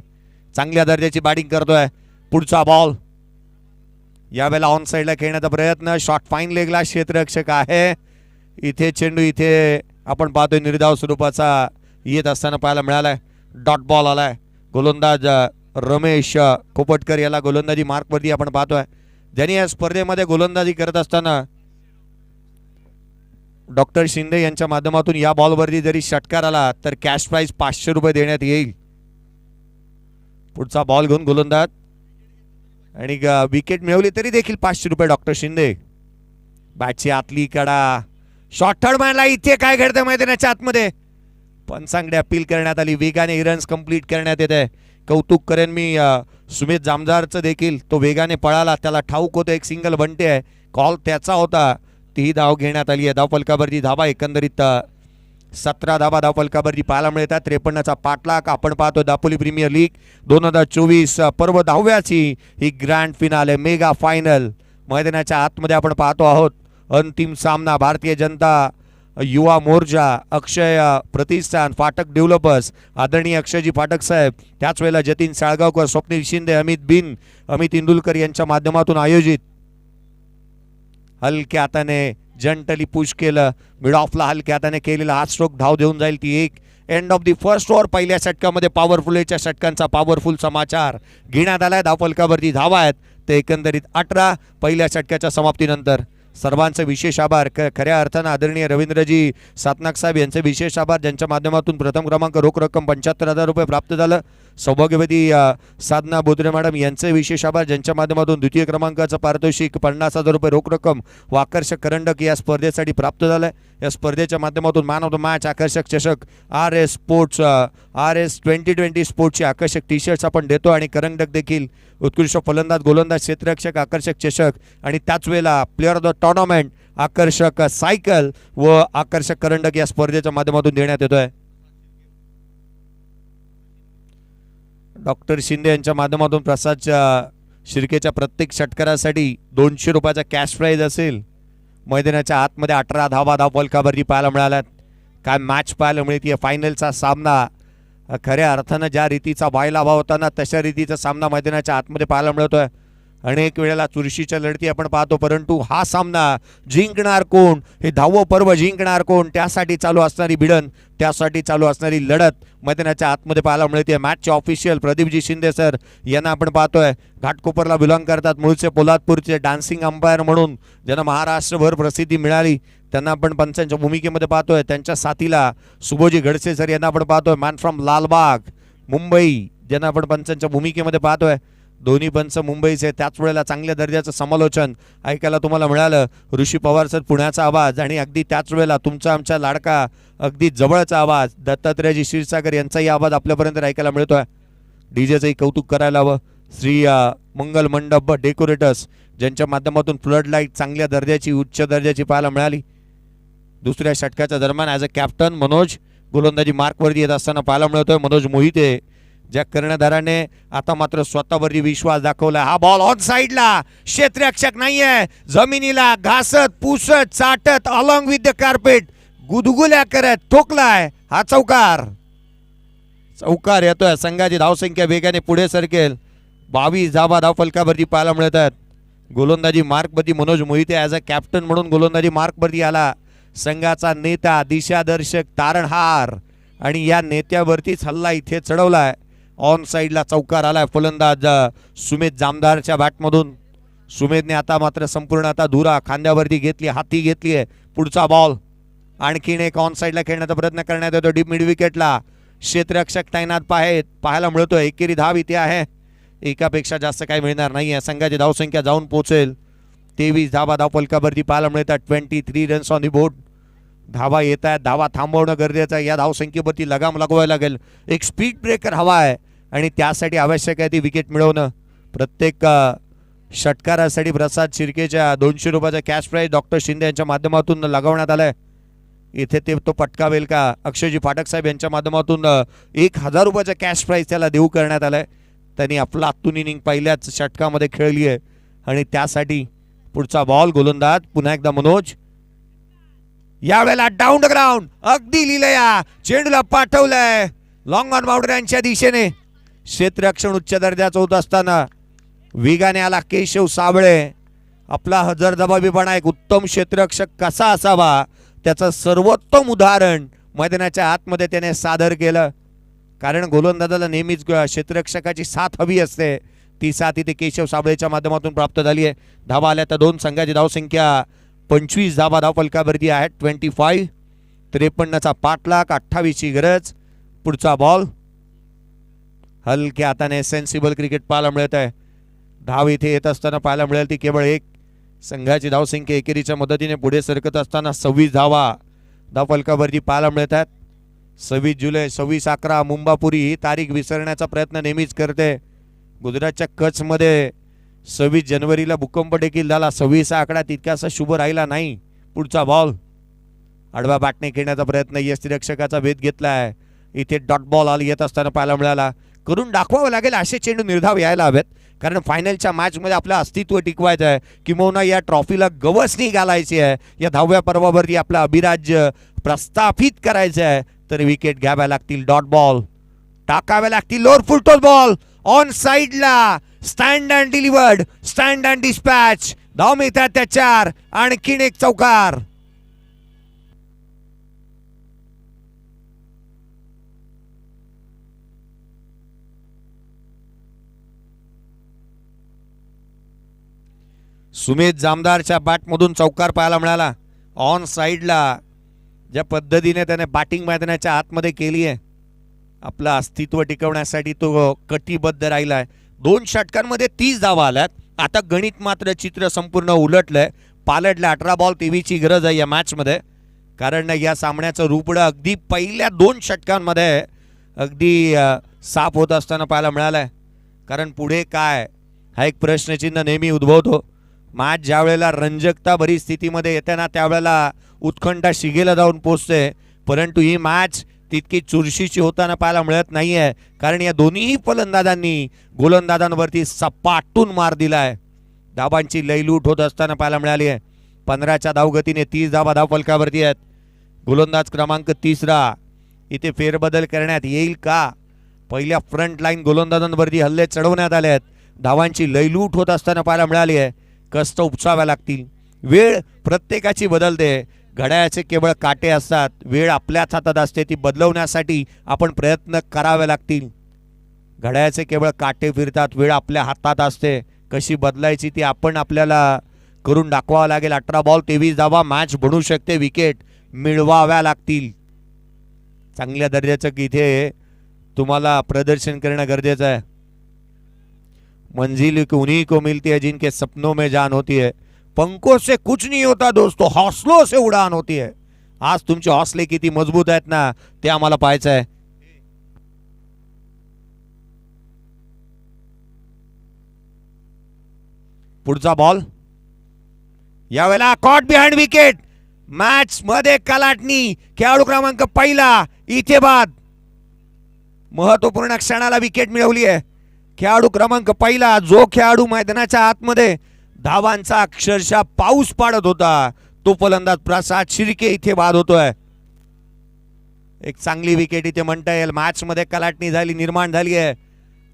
चांगल्या दर्जाची बॅटिंग करतोय। पुढचा बॉल, यावेळेला ऑन साइडला खेळण्याचा प्रयत्न, शॉट फाईन लेगला क्षेत्ररक्षक आहे, इथे चेंडू इथे आपण पाहतोय निर्धाव स्वरूपाचा येत असताना पाहायला मिळालाय। डॉट बॉल आलाय, गोलंदाज रमेश खोपटकर याला गोलंदाजी मार्कवरती आपण पाहतोय, ज्यांनी या स्पर्धेमध्ये गोलंदाजी करत असताना डॉक्टर शिंदे यांच्या माध्यमातून या बॉलवरती जरी षटकार आला तर कॅश प्राइज 500 रुपये देण्यात येईल। पुढचा बॉल घेऊन गोलंदाज आणि विकेट मिळवली तरी देखील 500 रुपये डॉक्टर शिंदे। बॅटची आतली कडा, शॉर्ट थर्ड मॅनला इथे काय घडतं मैदानाच्या आतमध्ये, पंचांकडे अपील करण्यात आली, वेगाने रन्स कंप्लीट करण्यात येत आहे। कौतुक करेन मी सुमित जामदारचं देखील, तो वेगाने पळाला, त्याला ठाऊक होतं एक सिंगल बनते आहे, कॉल त्याचा होता, ती धाव घेण्यात आली आहे। धावफलकावरती धावा एकंदरीत 17 धावा धावफलकावरती पाहायला मिळतात। 53चा पाठलाग, आपण पाहतो दापोली प्रीमियर लीग 2024 पर्व 10व्याची ही ग्रँड फिनाले मेगा फायनल मैदानाच्या आतमध्ये आपण पाहतो आहोत। अंतिम सामना भारतीय जनता युवा मोर्चा, अक्षय प्रतिष्ठान, फाटक डेव्हलपर्स, आदरणीय अक्षयजी फाटक साहेब, त्याच वेळेला जतीन साळगावकर, स्वप्नील शिंदे, अमित इंदुलकर यांच्या माध्यमातून आयोजित हलक्या हाताने जंटली पुश केलं, मिड ऑफला हलक्या हाताने केलेला हात स्ट्रोक धाव देऊन जाईल ती एक। End of the first over, पहिल्या षटकामध्ये पॉवरफुलच्या षटकांचा पॉवरफुल समाचार घेण्यात आलाय। धावफलकावरती धावा आहेत ते एकंदरीत 18 पहिल्या षटकाच्या समाप्तीनंतर। सर्वांचे विशेष आभार, खऱ्या अर्थानं आदरणीय रवींद्रजी सातनाक साहेब यांचे विशेष आभार, ज्यांच्या माध्यमातून प्रथम क्रमांक रोख रक्कम 75,000 रुपये प्राप्त झालं। सौभाग्यवती साधना बोत्रे मॅडम यांचे विशेष आभार, ज्यांच्या माध्यमातून द्वितीय क्रमांकाचं पारितोषिक 50,000 रुपये रोख रक्कम व आकर्षक करंडक या स्पर्धेसाठी प्राप्त झालंय. या स्पर्धेच्या माध्यमातून मॅन ऑफ द मॅच, आकर्षक चषक, RS 2020 स्पोर्ट्सचे आकर्षक टी शर्ट्स आपण देतो आणि करंडक देखील उत्कृष्ट फलंदाज, गोलंदाज, क्षेत्ररक्षक आकर्षक चषक आणि त्याच वेळेला प्लेअर ऑफ द टुर्नामेंट आकर्षक सायकल व आकर्षक करंडक या स्पर्धेच्या माध्यमातून देण्यात येतोय. डॉक्टर शिंदे यांच्या माध्यमातून प्रसादच्या शिर्केच्या प्रत्येक षटकारासाठी 200 रुपयाचा कॅश प्राईज असेल. मैदानाच्या आतमध्ये 18 धावा फलकावरती पाहायला मिळाल्यात. काय मॅच पाहायला मिळते. फायनलचा सामना खऱ्या अर्थानं ज्या रीतीचा व्हायला हवा होता ना तशा रीतीचा सामना मैदानाच्या आतमध्ये पाहायला मिळतोय. अनेक वेळेला चुरशीच्या लढती आपण पाहतो, परंतु हा सामना जिंकणार कोण, हे 10वं पर्व जिंकणार कोण, त्यासाठी चालू असणारी भिडण, त्यासाठी चालू असणारी लढत मैदानाच्या आतमध्ये पाहायला मिळते. मॅचचे ऑफिशियल प्रदीपजी शिंदे सर यांना आपण पाहतोय. घाटकोपरला बिलॉंग करतात, मूळचे पोलादपूरचे डान्सिंग अंपायर म्हणून ज्यांना महाराष्ट्रभर प्रसिद्धी मिळाली त्यांना आपण पंचांच्या भूमिकेमध्ये पाहतोय. त्यांच्या साथीला सुभोजी गडसे सर यांना आपण पाहतोय. मॅन फ्रॉम लालबाग मुंबई ज्यांना आपण पंचांच्या भूमिकेमध्ये पाहतोय. दोन्ही पंच मुंबईचे. त्याच वेळेला चांगल्या दर्जाचं समालोचन ऐकायला तुम्हाला मिळालं. ऋषी पवार सर पुण्याचा आवाज आणि अगदी त्याच वेळेला तुमचा आमच्या लाडका अगदी जवळचा आवाज दत्तात्रयजी क्षीरसागर यांचाही आवाज आपल्यापर्यंत ऐकायला मिळतोय. डीजेचंही कौतुक करायला हवं. श्री मंगल मंडप डेकोरेटर्स ज्यांच्या माध्यमातून फ्लड लाईट चांगल्या दर्जाची उच्च दर्जाची पाहायला मिळाली. दुसऱ्या षटकाच्या दरम्यान ॲज अ कॅप्टन मनोज गोलंदाजी मार्कवरती येत असताना पाहायला मिळतोय. मनोज मोहिते ज्या कर्णधाराने आता मात्र स्वतःवरती विश्वास दाखवला. हा बॉल ऑन साइडला, क्षेत्ररक्षक नाहीये, जमिनीला घासत पुसत चाटत अलॉंग विथ द कार्पेट गुदगुल्या करत ठोकलाय. हा चौकार येतोय. संघाची धावसंख्या वेगाने पुढे सरकेल. 22 धावा फलकावरती पाहायला मिळत आहेत. गोलंदाजी मार्कवरती Manoj Mohite as a captain म्हणून गोलंदाजी मार्कवरती आला. संघाचा नेता, दिशादर्शक, तारणहार आणि या नेत्यावरतीच हल्ला इथे चढवलाय. ऑन साइडला चौकार आलाय फलंदाज सुमेध जामदारच्या बॅटमधून. सुमेधने आता मात्र संपूर्ण आता धुरा खांद्यावरती घेतली, हाती घेतली आहे. पुढचा बॉल आणखीन एक ऑन साइडला खेळण्याचा प्रयत्न करण्यात येतो. डीप मिड विकेटला क्षेत्ररक्षक तैनात पाहायला मिळतोय. एकेरी धाव इथे आहे. एकापेक्षा जास्त काही मिळणार नाही आहे. संघाची धावसंख्या जाऊन पोहोचेल 23 धावा फलकावरती पाहायला मिळतात. 23 रन्स ऑन दी बोर्ड. धावा येत आहेत. धावा थांबवणं गरजेचं आहे. या धावसंख्येवरती लगाम लागवायला लागेल. एक स्पीड ब्रेकर हवा आहे आणि त्यासाठी आवश्यक आहे ती विकेट मिळवणं. प्रत्येक षटकारासाठी प्रसाद शिर्केच्या 200 रुपयाचा कॅश प्राईज डॉक्टर शिंदे यांच्या माध्यमातून लगावण्यात आलाय. इथे ते तो पटकावेल का. अक्षयजी पाठक साहेब यांच्या माध्यमातून 1000 रुपयाचा कॅश प्राईज त्याला देऊ करण्यात आलाय. त्यांनी आपला आतून इनिंग पहिल्याच षटकामध्ये खेळली आहे आणि त्यासाठी पुढचा बॉल गोलंदाज पुन्हा एकदा मनोज. यावेळेला डाऊन द ग्राउंड अगदी लिहिलंय. चेंडूला पाठवलंय लॉंग ऑन बाउंड्रीच्या दिशेने. क्षेत्ररक्षण उच्च दर्जाचं होत असताना वेगाने आला केशव साबळे. आपला हजरजबाबीपणा, एक उत्तम क्षेत्ररक्षक कसा असावा त्याचं सर्वोत्तम उदाहरण मैदानाच्या आतमध्ये त्याने सादर केलं. कारण गोलंदाजाला नेहमीच क्षेत्ररक्षकाची साथ हवी असते. ती साथ इथे केशव साबळेच्या माध्यमातून प्राप्त झाली आहे. धावा आल्या तर दोन. संघाची धावसंख्या 25 धावा फलकावरती आहेत. 25. 53चा पाठलाग, 28ची गरज. पुढचा बॉल हलक्या हाताने सेन्सिबल क्रिकेट पाहायला मिळत आहे. धाव इथे येत असताना पाहायला मिळेल ती केवळ एक. संघाची धावसंख्या एकेरीच्या मदतीने पुढे सरकत असताना 26 धावा फलकावरती पाहायला मिळत आहेत. 26 जुलै, 26/11 मुंबापुरी ही तारीख विसरण्याचा प्रयत्न नेहमीच करते. गुजरातच्या कच्छमध्ये 26 जानेवारीला भूकंप देखील झाला. 26 हा आकडा तितकासा शुभ राहिला नाही. पुढचा बॉल आडवा बॅटने खेळण्याचा प्रयत्न, यष्टिरक्षकाचा भेद घेतलाय. इथे डॉट बॉल आला येत असताना पाहायला मिळाला. करून दाखवावं लागेल असे चेंडू निर्धाव यायला हवेत. कारण फायनलच्या मॅचमध्ये आपलं अस्तित्व टिकवायचं आहे, किंवा या ट्रॉफीला गवसणी घालायची आहे. या 10व्या पर्वावरती आपलं अभिराज्य प्रस्थापित करायचं आहे. तर विकेट घ्याव्या लागतील. डॉट बॉल टाकाव्या लागतील. लोअर फुलटॉस बॉल ऑन साइडला. Stand and delivered, stand and dispatch. धाव मिळतात त्या 4. आणखीन एक चौकार. सुमेध जामदारच्या बॅटमधून चौकार पाहायला मिळाला. ऑन साइडला ज्या पद्धतीने त्याने बॅटिंग मैदानाच्या आतमध्ये केली आहे आपलं अस्तित्व टिकवण्यासाठी तो कटिबद्ध राहिलाय. 2 षटकांमध्ये 30 धावा आल्यात. आता गणित मात्र चित्र संपूर्ण उलटलंय. पालटल्या 18 बॉल 23 ची गरज आहे या मॅच मध्ये, कारण या सामन्याचं रूपडं अगदी पहिल्या 2 षटकांमध्ये अगदी साफ होत असताना पाहायला मिळालंय. कारण पुढे काय हा एक प्रश्नचिन्ह नेहमी उद्भवतो. मॅच ज्या वेळेला रंजकता भरी स्थितीमध्ये येते ना, त्यावेळेला उत्कंठा शिगेला जाऊन पोचते. परंतु ही मॅच तितकी चुरशीची होताना पाहायला मिळत नाहीये, कारण या दोन्ही फलंदाजांनी गोलंदाजांवरती सपाटून मार दिलाय. धाबांची लयलूट होत असताना पाहायला मिळाली आहे. 15च्या धावगतीने 30 धावा धावफलकावरती आहेत. गोलंदाज क्रमांक 3 इथे फेरबदल करण्यात येईल का? पहिल्या फ्रंट लाईन गोलंदाजांवरती हल्ले चढवण्यात आले आहेत. धावांची लयलूट होत असताना पाहायला मिळाली आहे. कष्ट उपसाव्या लागतील. वेळ प्रत्येकाची बदलते. घड्याळाचे केवळ काटे असतात. वेळ आपल्याच हातात असते, ती बदलवण्यासाठी आपण प्रयत्न करावे लागतील. घड्याळाचे केवळ काटे फिरतात, वेळ आपल्या हातात असते. कशी बदलायची ती आपण आपल्याला करून दाखवावं लागेल. 18 बॉल 23 धावा मॅच बनू शकते. विकेट मिळवाव्या लागतील. चांगल्या दर्जाचं इथे तुम्हाला प्रदर्शन करणं गरजेचं आहे. मंजिल उन्हीं को मिलती है जिनके सपनों में जान होती है. पंखों से कुछ नहीं होता दोस्तों, हौसलों से उड़ान होती है. आज तुमचे हौसले किती मजबूत आहेत ना, ते आम्हाला पाहायचं आहे. पुढचा बॉल यावेळेला कॉट बिहाइंड विकेट. मॅच मध्ये कलाटणी. खेळाडू क्रमांक 1 इथे बाद. महत्वपूर्ण क्षणाला विकेट मिळवली आहे. खेळाडू क्रमांक 1, जो खेळाडू मैदानाच्या आतमध्ये धावांचा अक्षरशः पाऊस पाडत होता, तो फलंदाज प्रसाद शिर्के इथे बाद होतोय. एक चांगली विकेट इथे म्हणता येईल. मॅच मध्ये कलाटणी झाली, निर्माण झाली आहे.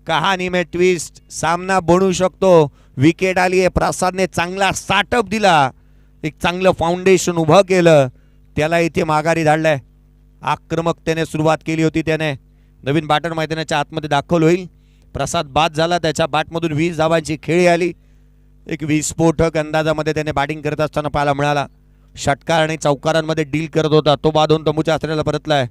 कहाणी में ट्विस्ट, सामना बनू शकतो. विकेट आली आहे. प्रसादने चांगला स्टार्टअप दिला, एक चांगलं फाउंडेशन उभं केलं, त्याला इथे माघारी धाडलंय. आक्रमकतेने सुरुवात केली होती त्याने. नवीन बॅटर मैदानाच्या आतमध्ये दाखल होईल. प्रसाद बाद झाला. त्याच्या बॅटमधून 20 धावांची खेळी आली. एक विस्फोटक अंदाजामध्ये त्याने बॅटिंग करत असताना पाहायला मिळाला. षटकार आणि चौकारांमध्ये डील करत होता. तो बाद होऊन तंबूच्या आश्रयाला परतलाय.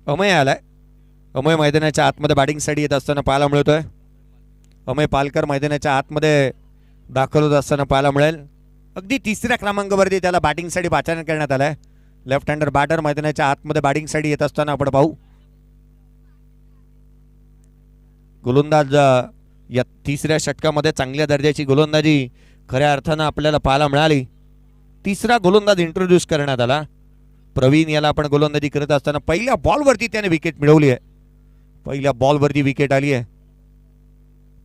अमय आलाय. अमय मैदानाच्या आतमध्ये बॅटिंगसाठी येत असताना पाहायला मिळतोय. अमय पालकर मैदानाच्या आतमध्ये दाखल होत असताना पाहायला मिळेल. अगदी 3ऱ्या क्रमांकावरती त्याला बॅटिंगसाठी पाचारण करण्यात आलंय. लेफ्ट हँडर बॅटर मैदानाच्या आतमध्ये बॅटिंगसाठी येत असताना आपण पाहू. गोलंदाज या 3ऱ्या षटकामध्ये चांगल्या दर्जाची गोलंदाजी खऱ्या अर्थानं आपल्याला पाहायला मिळाली. 3रा गोलंदाज इंट्रोड्यूस करण्यात आला. प्रवीण याला आपण गोलंदाजी करत असताना पहिल्या बॉलवरती त्याने विकेट मिळवली आहे. पहिल्या बॉलवरती विकेट आली आहे.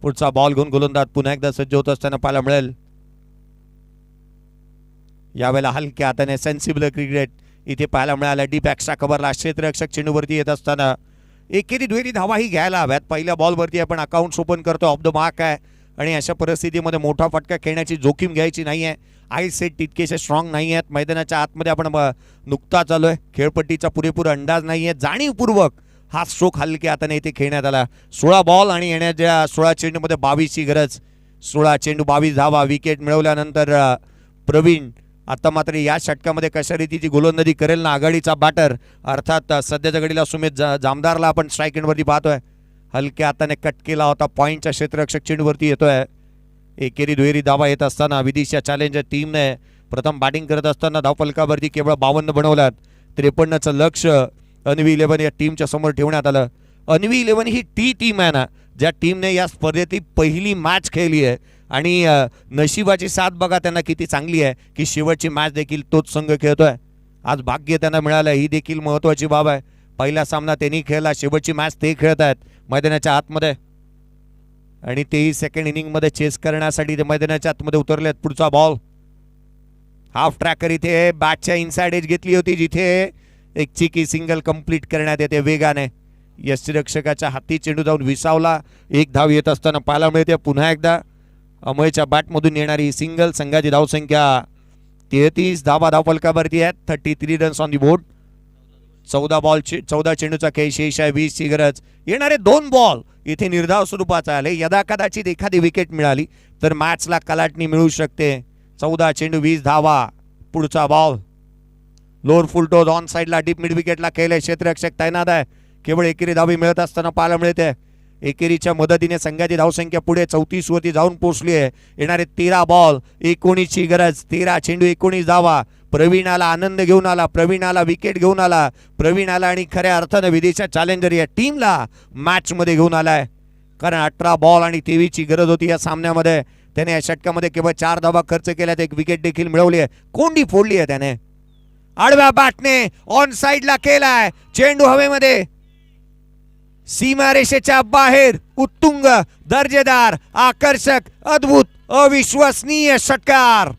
पुढचा बॉल घेऊन गोलंदाज पुन्हा एकदा सज्ज होत असताना पाहायला मिळेल. यावेळेला हलक्या हाताने सेन्सिबल क्रिकेट इथे पाहायला मिळाला. डीप एक्स्ट्रा कव्हरला क्षेत्ररक्षक चेंडूवरती येत असताना एकेरी दुहेरी धावाही घ्यायला हव्यात. पहिल्या बॉलवरती आपण अकाउंट ओपन करतो, ऑफ द मार्क आहे, आणि अशा परिस्थितीमध्ये मोठा फटका खेळण्याची जोखीम घ्यायची नाही आहे. आय सेट तितकेसे स्ट्रॉंग नाही आहेत. मैदानाच्या आतमध्ये आपण नुकता चालू खेळपट्टीचा पुरेपूर अंदाज नाही आहे. जाणीवपूर्वक हा स्ट्रोक हलक्या हाताने इथे खेळण्यात आला. 16 बॉल आणि येण्याच्या 16 चेंडूमध्ये 22ची गरज. 16 चेंडू 22 धावा. विकेट मिळवल्यानंतर प्रवीण आता मात्र या षटकामध्ये कशा रीतीची गोलंदाजी करेल ना आघाडीचा बॅटर, अर्थात सध्याच्या घडीला सुमित जामदारला आपण स्ट्राईक एंडवरती पाहतोय. हलक्या हाताने कट केला होता. पॉईंटच्या क्षेत्ररक्षक चेंडूवरती येतोय. एकेरी दुहेरी धावा येत असताना विदिशा चॅलेंजर टीमने प्रथम बॅटिंग करत असताना धावफलकावरती केवळ 52 बनवल्यात. 53चं लक्ष अन्वी 11 या टीमच्या समोर ठेवण्यात आलं. अन्वी 11 ही टी टीम आहे ना, ज्या टीमने या स्पर्धेतली पहिली मॅच खेळली आहे, आणि नशिबाची साथ बघा त्यांना किती चांगली आहे की शेवटची मॅच देखील तोच संघ खेळतोय. आज भाग्य त्यांना मिळालं, ही देखील महत्त्वाची बाब आहे. पहिला सामना त्यांनी खेळला, शेवटची मॅच ते खेळत आहेत मैदानाच्या आतमध्ये, आणि तेही सेकंड इनिंगमध्ये चेस करण्यासाठी ते मैदानाच्या आतमध्ये उतरलेत. पुढचा बॉल हाफ ट्रॅकर इथे बॅटच्या इनसाइड एज घेतली होती, जिथे एक चिकी सिंगल कंप्लीट करण्यात येते वेगाने. यष्टीरक्षकाच्या हाती चेंडू जाऊन विसावला. 1 धाव येत असताना पाहायला मिळते. पुन्हा एकदा अमयच्या बॅटमधून येणारी सिंगल. संघाची धावसंख्या 33 धावा धावफलकावरती आहेत. 33 रन्स ऑन दी बोर्ड. 14 चेंडूचा खेळ शेष आहे, 20 ची गरज. येणारे 2 बॉल इथे निर्धाव स्वरूपाचा आले. यदा कदाचित एखादी विकेट मिळाली तर मॅचला कलाटणी मिळू शकते. 14 चेंडू 20 धावा. पुढचा ball lower full toes on साइडला डीप मिड विकेटला केलंय. क्षेत्ररक्षक तैनात आहे. केवळ एकेरी धावी मिळत असताना पाहायला मिळते. एकेरीच्या मदतीने संघाची धावसंख्या पुढे 34 वरती जाऊन पोहोचली आहे. येणारे 13 बॉल 19 ची गरज. 13 चेंडू 19 धावा. प्रवीण आला, आनंद घेऊन आला. प्रवीण आला, विकेट घेऊन आला. प्रवीण आला आणि खऱ्या अर्थानं विदेशा चॅलेंजर या टीमला मॅच मध्ये घेऊन आलाय. कारण 18 बॉल आणि 23 ची गरज होती या सामन्यामध्ये. त्याने या षटकामध्ये केवळ 4 धावा खर्च केल्यात. एक विकेट देखील मिळवली आहे. कोंडी फोडली आहे त्याने. आडव्या बॅटने ऑन साइडला केलाय. चेंडू हवेमध्ये सीमारेषेच्या बाहेर. उत्तुंग, दर्जेदार, आकर्षक, अद्भुत, अविश्वसनीय षटकार.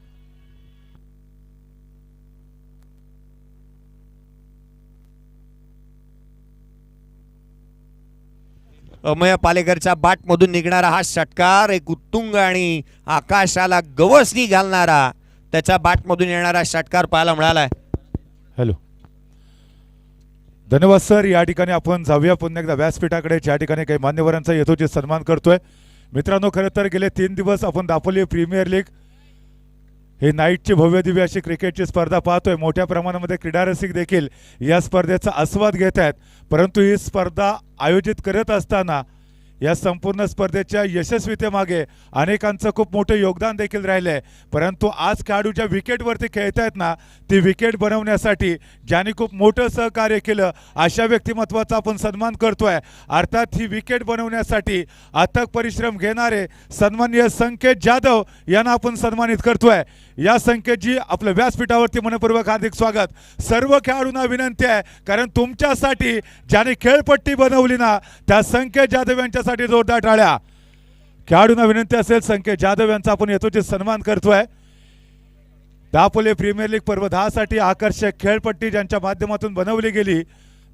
अमय पालेकरच्या बॅटमधून निघणारा हा षटकार एक उत्तुंग आणि आकाशाला गवसणी घालणारा त्याच्या बॅटमधून येणारा षटकार पाहायला मिळालाय. हॅलो, धन्यवाद सर. या ठिकाणी आपण जाऊया पुन्हा एकदा व्यासपीठाकडे, ज्या ठिकाणी काही मान्यवरांचा यथोचित सन्मान करतोय. मित्रांनो, खरं तर गेले 3 दिवस आपण दापोली प्रीमियर लीग हे नाईटची भव्य दिव्य अशी क्रिकेटची स्पर्धा पाहतोय. मोठ्या प्रमाणामध्ये क्रीडा रसिक देखील या स्पर्धेचा आस्वाद घेत आहेत. परंतु ही स्पर्धा आयोजित करत असताना या संपूर्ण स्पर्धेच्या यशस्वीतेमागे अनेकांचं खूप मोठं योगदान देखील राहिलं आहे. परंतु आज खेळाडू ज्या विकेटवरती खेळत आहेत ना, ती विकेट बनवण्यासाठी ज्यांनी खूप मोठं सहकार्य केलं अशा व्यक्तिमत्वाचा आपण सन्मान करतोय. अर्थात ही विकेट बनवण्यासाठी अथक परिश्रम घेणारे सन्माननीय संकेत जाधव यांना आपण सन्मानित करतोय. या संकेतजी, आपल्या व्यासपीठावरती मनपूर्वक हार्दिक स्वागत. सर्व खेळाडूंना विनंती आहे, कारण तुमच्यासाठी ज्याने खेळपट्टी बनवली ना, त्या संकेत जाधव यांच्यासाठी जोरदार टाळ्या. खेळाडूंना विनंती असेल, संकेत जाधव यांचा आपण यथोचित सन्मान करतोय. दापोली प्रीमियर लीग पर्व 10 साठी आकर्षक खेळपट्टी ज्यांच्या माध्यमातून बनवली गेली.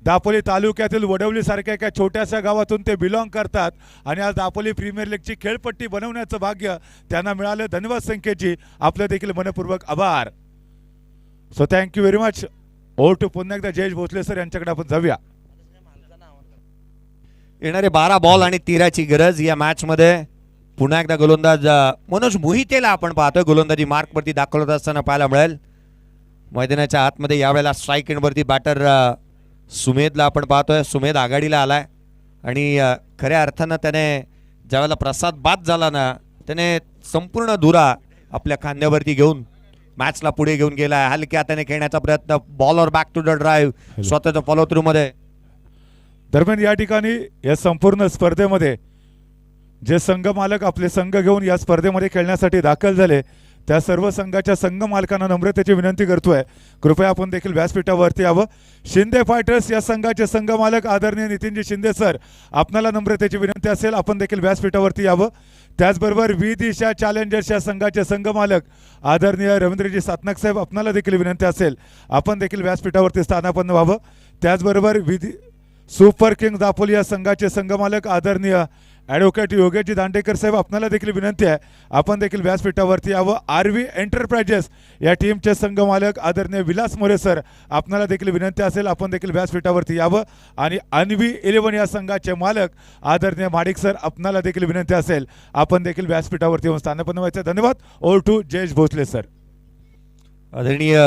दापोली तालुक्यातील वडवली सारख्या एका छोट्याशा गावातून ते बिलॉंग करतात आणि आज दापोली प्रीमियर लीगची खेळपट्टी बनवण्याचं भाग्य त्यांना मिळालं. धन्यवाद संकेतजी, आपलं देखील मनपूर्वक आभार. So thank you very much. Over to पुन्हा एकदा जयेश भोसले सर यांच्याकडे आपण जाऊया. येणारे 12 बॉल आणि 13 ची गरज. या मॅच मध्ये पुन्हा एकदा गोलंदाज मनोज मोहितेला आपण पाहतोय गोलंदाजी मार्क वरती दाखवत असताना पाहायला मिळेल. मैदानाच्या आतमध्ये यावेळेला स्ट्राईक एंड वरती बॅटर सुमेधला आपण पाहतोय. सुमेध आघाडीला आलाय आणि खऱ्या अर्थानं त्याने ज्यावेळेला प्रसाद बाद झाला ना, त्याने संपूर्ण धुरा आपल्या खांद्यावरती घेऊन मॅचला पुढे घेऊन गेलाय. हलक्या हाताने खेळण्याचा प्रयत्न. Bowler back to the drive स्वतःच्या फॉलो थ्रू मध्ये. दरम्यान या ठिकाणी या संपूर्ण स्पर्धेमध्ये जे संघ मालक आपले संघ घेऊन या स्पर्धेमध्ये खेळण्यासाठी दाखल झाले, त्या सर्व संघाच्या संघ मालकांना नम्रतेची विनंती करतोय, कृपया आपण देखील व्यासपीठावरती यावं. शिंदे फायटर्स या संघाचे संघ मालक आदरणीय नितीनजी शिंदे सर, आपल्याला नम्रतेची विनंती असेल, आपण देखील व्यासपीठावरती यावं. त्याचबरोबर विदिशा चॅलेंजर्स या संघाचे संघ मालक आदरणीय रवींद्रजी सातनाक साहेब, आपल्याला देखील विनंती असेल, आपण देखील व्यासपीठावरती स्थानापन्न व्हावं. त्याचबरोबर सुपर किंग दापोली या संघाचे संघ मालक आदरणीय ॲडव्होकेट योगेशजी दांडेकर साहेब, आपल्याला देखील विनंती आहे, आपण देखील व्यासपीठावरती यावं. आरवी एंटरप्राइजेस या टीमचे संघ मालक आदरणीय विलास मोरे सर, आपल्याला देखील विनंती असेल, आपण देखील व्यासपीठावरती यावं. आणि अन्वी 11 या संघाचे मालक आदरणीय माडिक सर, आपल्याला देखील विनंती असेल, आपण देखील व्यासपीठावरती येऊन स्थानापन्न व्हायचं. धन्यवाद. Over to Jayesh Bhosale sir. आदरणीय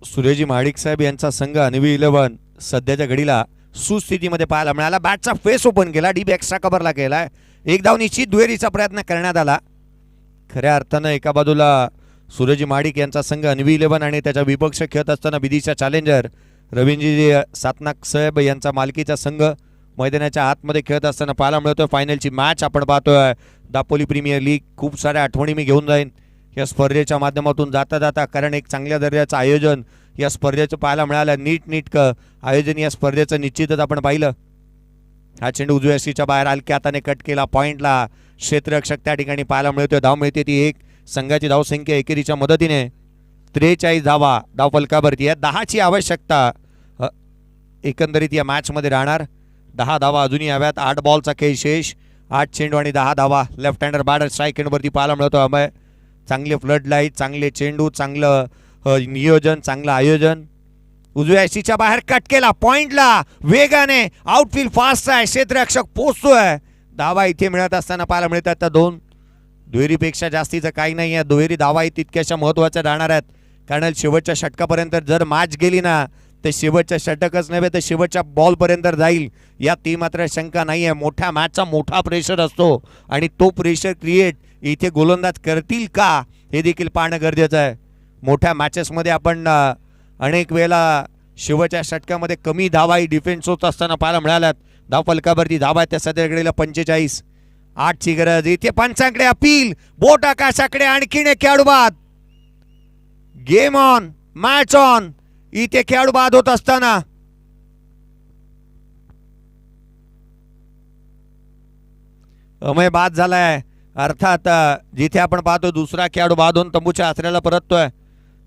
सुरेशजी माडिक साहेब यांचा संघ अन्वी 11 सध्याच्या घडीला सुस्थितीमध्ये पाहायला मिळाला. बॅटचा फेस ओपन केला, डीप एक्स्ट्रा कव्हरला केलाय. एक धाव निश्चित दुहेरीचा प्रयत्न करण्यात आला. खऱ्या अर्थानं एका बाजूला सूरज माडिक यांचा संघ अन्वी 11 आणि त्याच्या विपक्ष खेळत असताना विदिशा चॅलेंजर रवींद्रजी सातनाक साहेब यांचा मालकीचा संघ मैदानाच्या आतमध्ये खेळत असताना पाहायला मिळतोय. फायनलची मॅच आपण पाहतोय. Dapoli premier league. खूप साऱ्या आठवणी मी घेऊन जाईन या स्पर्धेच्या माध्यमातून जाता जाता, कारण एक चांगल्या दर्जाचं आयोजन या स्पर्धेचं पाहायला मिळालं. नीटनेटकं आयोजन या स्पर्धेचं निश्चितच आपण पाहिलं. हा चेंडू उजव्या सीच्या बाहेर हलक्या हाताने कट केला. पॉइंटला क्षेत्ररक्षक त्या ठिकाणी पाहायला मिळतोय. धाव मिळते ती 1. संघाची धावसंख्या एकेरीच्या मदतीने 43 धावा धावफलकावरती आहे. 10 ची आवश्यकता एकंदरीत या मॅचमध्ये राहणार. 10 धावा अजूनही हव्यात. 8 बॉलचा खेळ शेष. 8 चेंडू आणि 10 धावा. लेफ्ट हँडर बॅटर स्ट्राईक एंडवरती पाहायला मिळतो. अमय चांगले फ्लड लाईट, चांगले चेंडू, चांगलं नियोजन, चांगलं आयोजन. उजव्या यष्टीच्या बाहेर कट केला, पॉइंटला वेगाने आउटफील्ड फास्ट आहे, क्षेत्ररक्षक पोहोचतोय. धावा इथे मिळत असताना पाहायला मिळतात. तर दोन दुहेरीपेक्षा जास्तीचं काही नाही आहे. दुहेरी धावा तितक्याशा महत्वाच्या राहणार आहेत, कारण शेवटच्या षटकापर्यंत जर मॅच गेली ना तर शेवटच्या षटकच नव्हे तर शेवटच्या बॉलपर्यंत जाईल, यात ती मात्र शंका नाही आहे. मोठ्या मॅचचा मोठा प्रेशर असतो आणि तो प्रेशर क्रिएट इथे गोलंदाज करतील का हे देखील पाहणं गरजेचं आहे. मोठ्या मॅचेसमध्ये आपण अनेक वेळेला शेवटच्या षटकामध्ये कमी धावाही डिफेन्स होत असताना पाहायला मिळाल्यात. धाव फलकावरती धावा त्या सध्या घडीला 45. 8ची गरज. इथे पंचांकडे अपील, बोट आकाशाकडे आणखीन एक खेळाडू बाद. Game on, match on. इथे खेळाडू बाद होत असताना अमय बाद झालाय. अर्थात जिथे आपण पाहतो दुसरा खेळाडू बाद होऊन तंबूच्या आसऱ्याला परततोय.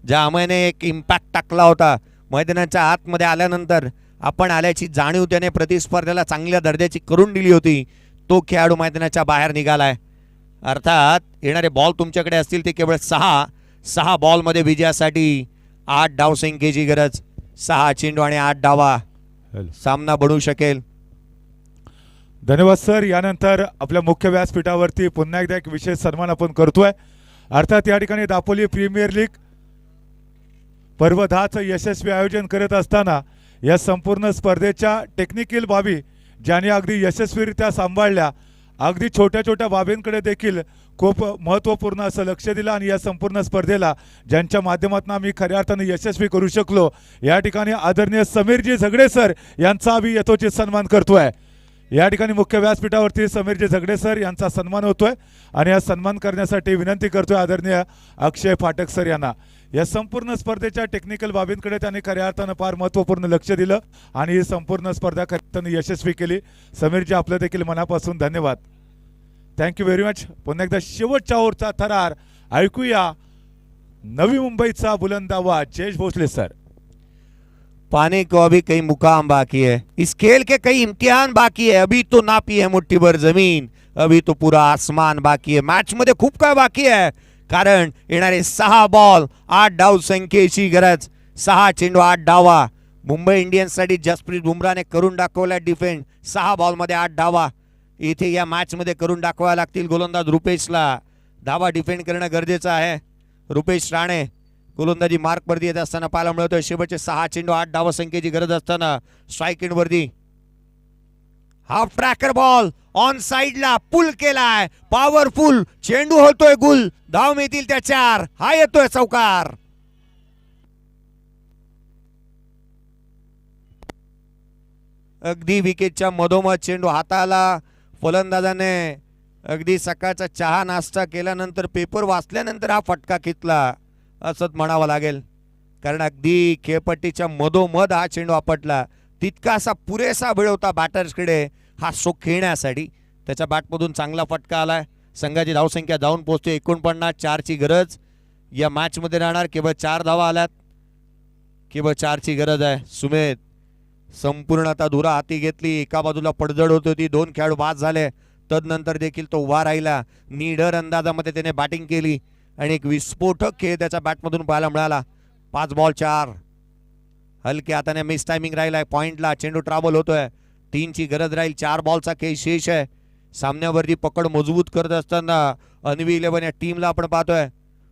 ज्या अमयने एक इम्पॅक्ट टाकला होता मैदानाच्या आतमध्ये आल्यानंतर, आपण आल्याची जाणीव त्याने प्रतिस्पर्ध्याला चांगल्या दर्जाची करून दिली होती, तो खेळाडू मैदानाच्या बाहेर निघालाय. अर्थात येणारे बॉल तुमच्याकडे असतील ते केवळ 6 बॉलमध्ये विजयासाठी 8 धावसंख्येची गरज. 6 चेंडू आणि 8 धावा सामना बनवू शकेल. धन्यवाद सर. यानंतर आपल्या मुख्य व्यासपीठावरती पुन्हा एकदा एक विशेष सन्मान आपण करतोय. अर्थात या ठिकाणी दापोली प्रीमियर लीग पर्व 10चं यशस्वी आयोजन करत असताना या संपूर्ण स्पर्धेच्या टेक्निकल बाबी ज्याने अगदी यशस्वीरित्या सांभाळल्या, अगदी छोट्या छोट्या बाबींकडे देखील खूप महत्त्वपूर्ण असं लक्ष दिलं आणि या संपूर्ण स्पर्धेला ज्यांच्या माध्यमातून आम्ही खऱ्या अर्थाने यशस्वी करू शकलो, या ठिकाणी आदरणीय समीरजी झगडे सर यांचा आम्ही यथोचित सन्मान करतोय. या ठिकाणी मुख्य व्यासपीठावरती समीरजी झगडे सर यांचा सन्मान होतोय आणि या सन्मान करण्यासाठी विनंती करतोय आदरणीय अक्षय फाटक सर यांना. या संपूर्ण स्पर्धेच्या टेक्निकल बाबींकडे त्यांनी खऱ्या अर्थानं फार महत्त्वपूर्ण लक्ष दिलं आणि ही संपूर्ण स्पर्धा खऱ्या अर्थानं यशस्वी केली. समीरजी आपलं देखील मनापासून धन्यवाद. Thank you very much. पुन्हा एकदा शेवटच्या ओव्हरचा थरार ऐकूया. नवी मुंबईचा बुलंद आवाज जयेश भोसले सर. पाने को अभी कई मुकाम बाकी है, इस खेल के कई इम्तिहान बाकी है. अभी तो नापी है मुट्ठी भर जमीन, अभी तो पूरा आसमान बाकी है. मॅच मध्ये खूप काय बाकी आहे, कारण येणारे 6 बॉल 8 धाव संख्येची गरज. 6 चेंडू 8 धावा. मुंबई इंडियन्ससाठी जसप्रीत बुमराहने करून दाखवला डिफेंड. 6 बॉलमध्ये 8 धावा इथे या मॅच मध्ये करून दाखवायला लागतील गोलंदाज रुपेशला. धावा डिफेंड करणं गरजेचं आहे. रुपेश राणे गोलंदाजी मार्क वरती येत असताना पाहायला मिळतोय. शेवटचे 6 चेंडू 8 धावा संख्येची गरज असताना स्ट्राईक एंड वरती हाफ ट्रॅकर बॉल ऑन साइडला पुल केलाय. पॉवरफुल चेंडू होतोय गुल. धाव मिळतील त्या 4. हा येतोय चौकार. अगदी विकेटच्या मधोमध चेंडू हाताला. फलंदाजाने अगदी सकाळचा चहा नाश्ता केल्यानंतर पेपर वाचल्यानंतर हा फटका खेचला असंच म्हणावं लागेल, कारण अगदी खेळपट्टीच्या मधोमध हा चेंडू आपटला. तितका असा पुरेसा वेळ होता बॅटर्सकडे हा शो खेळण्यासाठी. त्याच्या बॅटमधून चांगला फटका आलाय. संघाची धावसंख्या जाऊन पोहोचते 49. 4ची गरज या मॅचमध्ये राहणार. केवळ 4 धावा आल्यात. केवळ 4ची गरज आहे. सुमेध संपूर्ण आता धुरा हाती घेतली. एका बाजूला पडझड होत होती. 2 खेळाडू बाद झाले. तदनंतर देखील तो उभा राहिला. निडर अंदाजामध्ये त्याने बॅटिंग केली आणि एक विस्फोटक खेळ त्याच्या बॅटमधून पाहायला मिळाला. 5 बॉल 4. हलक्या हाताने मिस टायमिंग राहिलाय. पॉइंटला चेंडू ट्रॅव्हल होतोय. 3ची गरज राहील. 4 बॉलचा खेळ शेष आहे. सामन्यावरती पकड मजबूत करत असताना अन्वी 11 या टीमला आपण पाहतोय.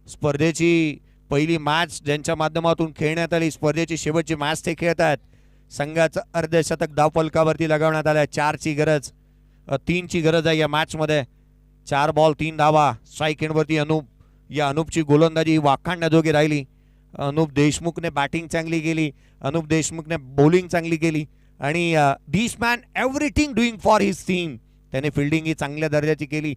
स्पर्धेची पहिली मॅच ज्यांच्या माध्यमातून खेळण्यात आली, स्पर्धेची शेवटची मॅच ते खेळत आहेत. संघाचं अर्धशतक धावफलकावरती लगावण्यात आलं. 4ची गरज 3ची गरज आहे या मॅचमध्ये. 4 बॉल 3 धावा. स्ट्राईक एंडवरती अनूप. या अनूपची गोलंदाजी वाखाणण्याजोगी राहिली. अनूप देशमुखने बॅटिंग चांगली केली. अनूप देशमुखने बॉलिंग चांगली केली आणि this man everything doing for his team. त्याने फिल्डिंग ही चांगल्या दर्जाची केली.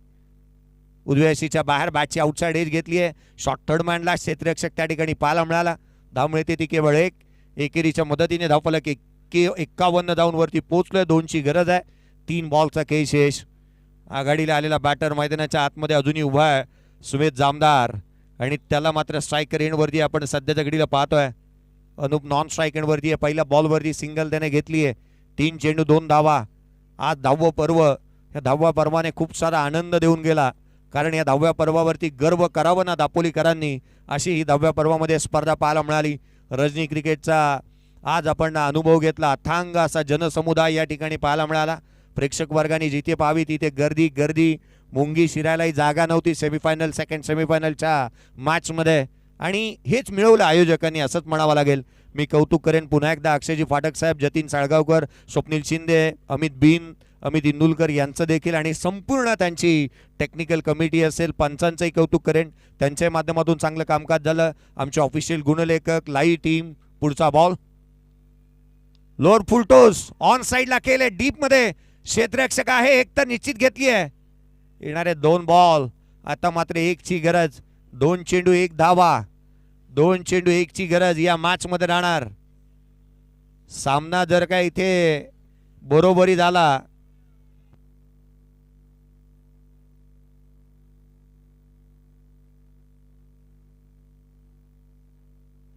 उजव्या यष्टीच्या बाहेर बॅटची आउटसाइड एज घेतली आहे. शॉर्ट थर्ड मॅनला क्षेत्ररक्षक त्या ठिकाणी पाहायला मिळाला. धाव मिळते ती केवळ 1. एकेरीच्या मदतीने धावफलक 51 धावांवरती पोहोचलोय. 2ची गरज आहे. 3 बॉलचा खेळ शेष. आघाडीला आलेला बॅटर मैदानाच्या आतमध्ये अजूनही उभा आहे, सुमेध जामदार, आणि त्याला मात्र स्ट्रायकर एंडवरती आपण सध्याच्या घडीला पाहतोय. अनूप नॉन स्ट्राईक एंडवरती आहे. पहिल्या बॉलवरती सिंगल त्याने घेतली आहे. 3 चेंडू 2 धावा. आज 10वं पर्व. या 10व्या पर्वाने खूप सारा आनंद देऊन गेला, कारण या 10व्या पर्वावरती गर्व करावं ना दापोलीकरांनी, अशी ही 10व्या पर्वामध्ये स्पर्धा पाहायला मिळाली. रजनी क्रिकेटचा आज आपण अनुभव घेतला. अथांग असा जनसमुदाय या ठिकाणी पाहायला मिळाला. प्रेक्षक वर्गाने जिथे पाहावी तिथे गर्दी गर्दी, मुंगी शिरायलाही जागा नव्हती सेमीफायनल सेकंड सेमीफायनलच्या मॅचमध्ये. आणि हेच मिळवलं आयोजकांनी असंच म्हणावं लागेल. मी कौतुक करेन पुन्हा एकदा अक्षयजी फाटक साहेब, जतीन साळगावकर, स्वप्नील शिंदे, अमित बिन, अमित इंदुलकर यांचं देखील आणि संपूर्ण त्यांची टेक्निकल कमिटी असेल, पंचांचंही कौतुक करेन. त्यांच्या माध्यमातून चांगलं कामकाज झालं. आमचे ऑफिशियल गुणलेखक, लाईव्ह टीम. पुढचा बॉल लोअर फुलटोस ऑन साईडला केले, डीप मध्ये क्षेत्ररक्षक आहे, एक तर निश्चित घेतली आहे. येणारे 2 बॉल. आता मात्र 1ची गरज. 2 चेंडू 1 धावा, 2 चेंडू 1ची गरज या मॅच मध्ये राहणार. सामना जर का इथे बरोबरी झाला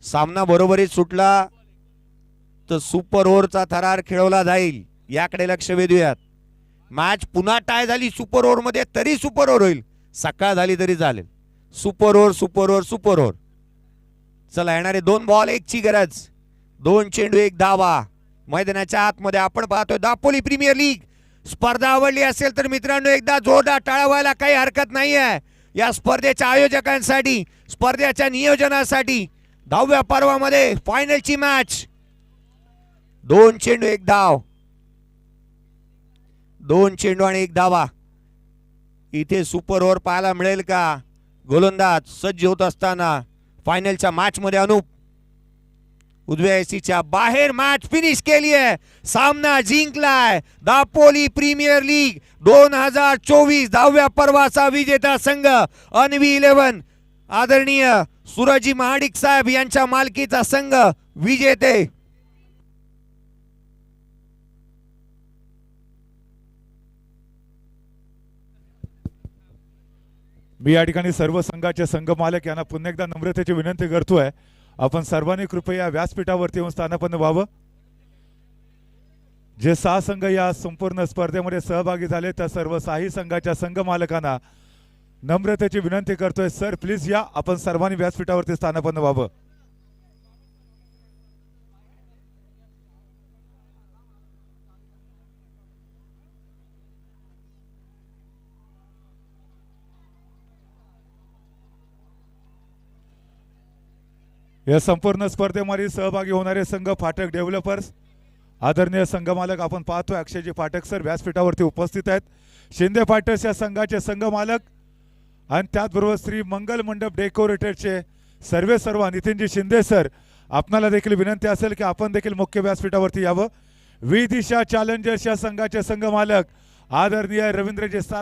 सामना बरोबरीत सुटला तर सुपर ओव्हरचा थरार खेळवला जाईल. याकडे लक्ष वेधूयात. मॅच पुन्हा टाय झाली सुपर ओव्हर मध्ये तरी सुपर ओव्हर होईल. सकाळ झाली तरी चालेल. Super over super over super over. चला येणारे 2 बॉल 1ची गरज, 2 चेंडू 1 धावा. मैदानाच्या आतमध्ये आपण पाहतोय दापोली प्रीमियर लीग स्पर्धा आवडली असेल तर मित्रांनो एकदा जोरदार टाळ्या व्हायला काही हरकत नाहीये. या स्पर्धेच्या आयोजकांसाठी, स्पर्धेच्या नियोजनासाठी 10व्या पर्वामध्ये फायनलची मॅच. 2 चेंडू 1 धाव, 2 चेंडू आणि 1 धावा. इथे सुपर ओव्हर पाहायला मिळेल का? गोलंदाज सज्ज होत असताना फायनलच्या मॅच मध्ये अनुप उजव्या एसीच्या बाहेर मॅच फिनिश केली आहे. सामना जिंकलाय दापोली प्रीमियर लीग 2024 10व्या पर्वाचा विजेता संघ अनवी 11 आदरणीय सुरजी महाडिक साहेब यांच्या मालकीचा संघ विजेते. मी या ठिकाणी सर्व संघाचे संघ मालक यांना पुन्हा एकदा नम्रतेची विनंती करतोय, आपण सर्वांनी कृपया व्यासपीठावरती येऊन स्थानापन्न व्हावं. जे 6 संघ या संपूर्ण स्पर्धेमध्ये सहभागी झाले त्या सर्व 6 संघाच्या संघ मालकांना नम्रतेची विनंती करतोय, सर प्लीज या, आपण सर्वांनी व्यासपीठावरती स्थानापन्न व्हावं. या संपूर्ण स्पर्धेमध्ये सहभागी होणारे संघ फाटक डेव्हलपर्स, आदरणीय संघ मालक आपण पाहतोय अक्षयजी फाटक सर व्यासपीठावरती उपस्थित आहेत. शिंदे फायटर्स या संघाचे संघ मालक आणि त्याचबरोबर श्री मंगल मंडप डेकोरेटरचे सर्व नितीनजी शिंदे सर, आपणाला देखील विनंती असेल की आपण देखील मुख्य व्यासपीठावरती यावं. विदिशा चॅलेंजर्स या संघाचे संघ मालक आदरणीय रवींद्रजी सात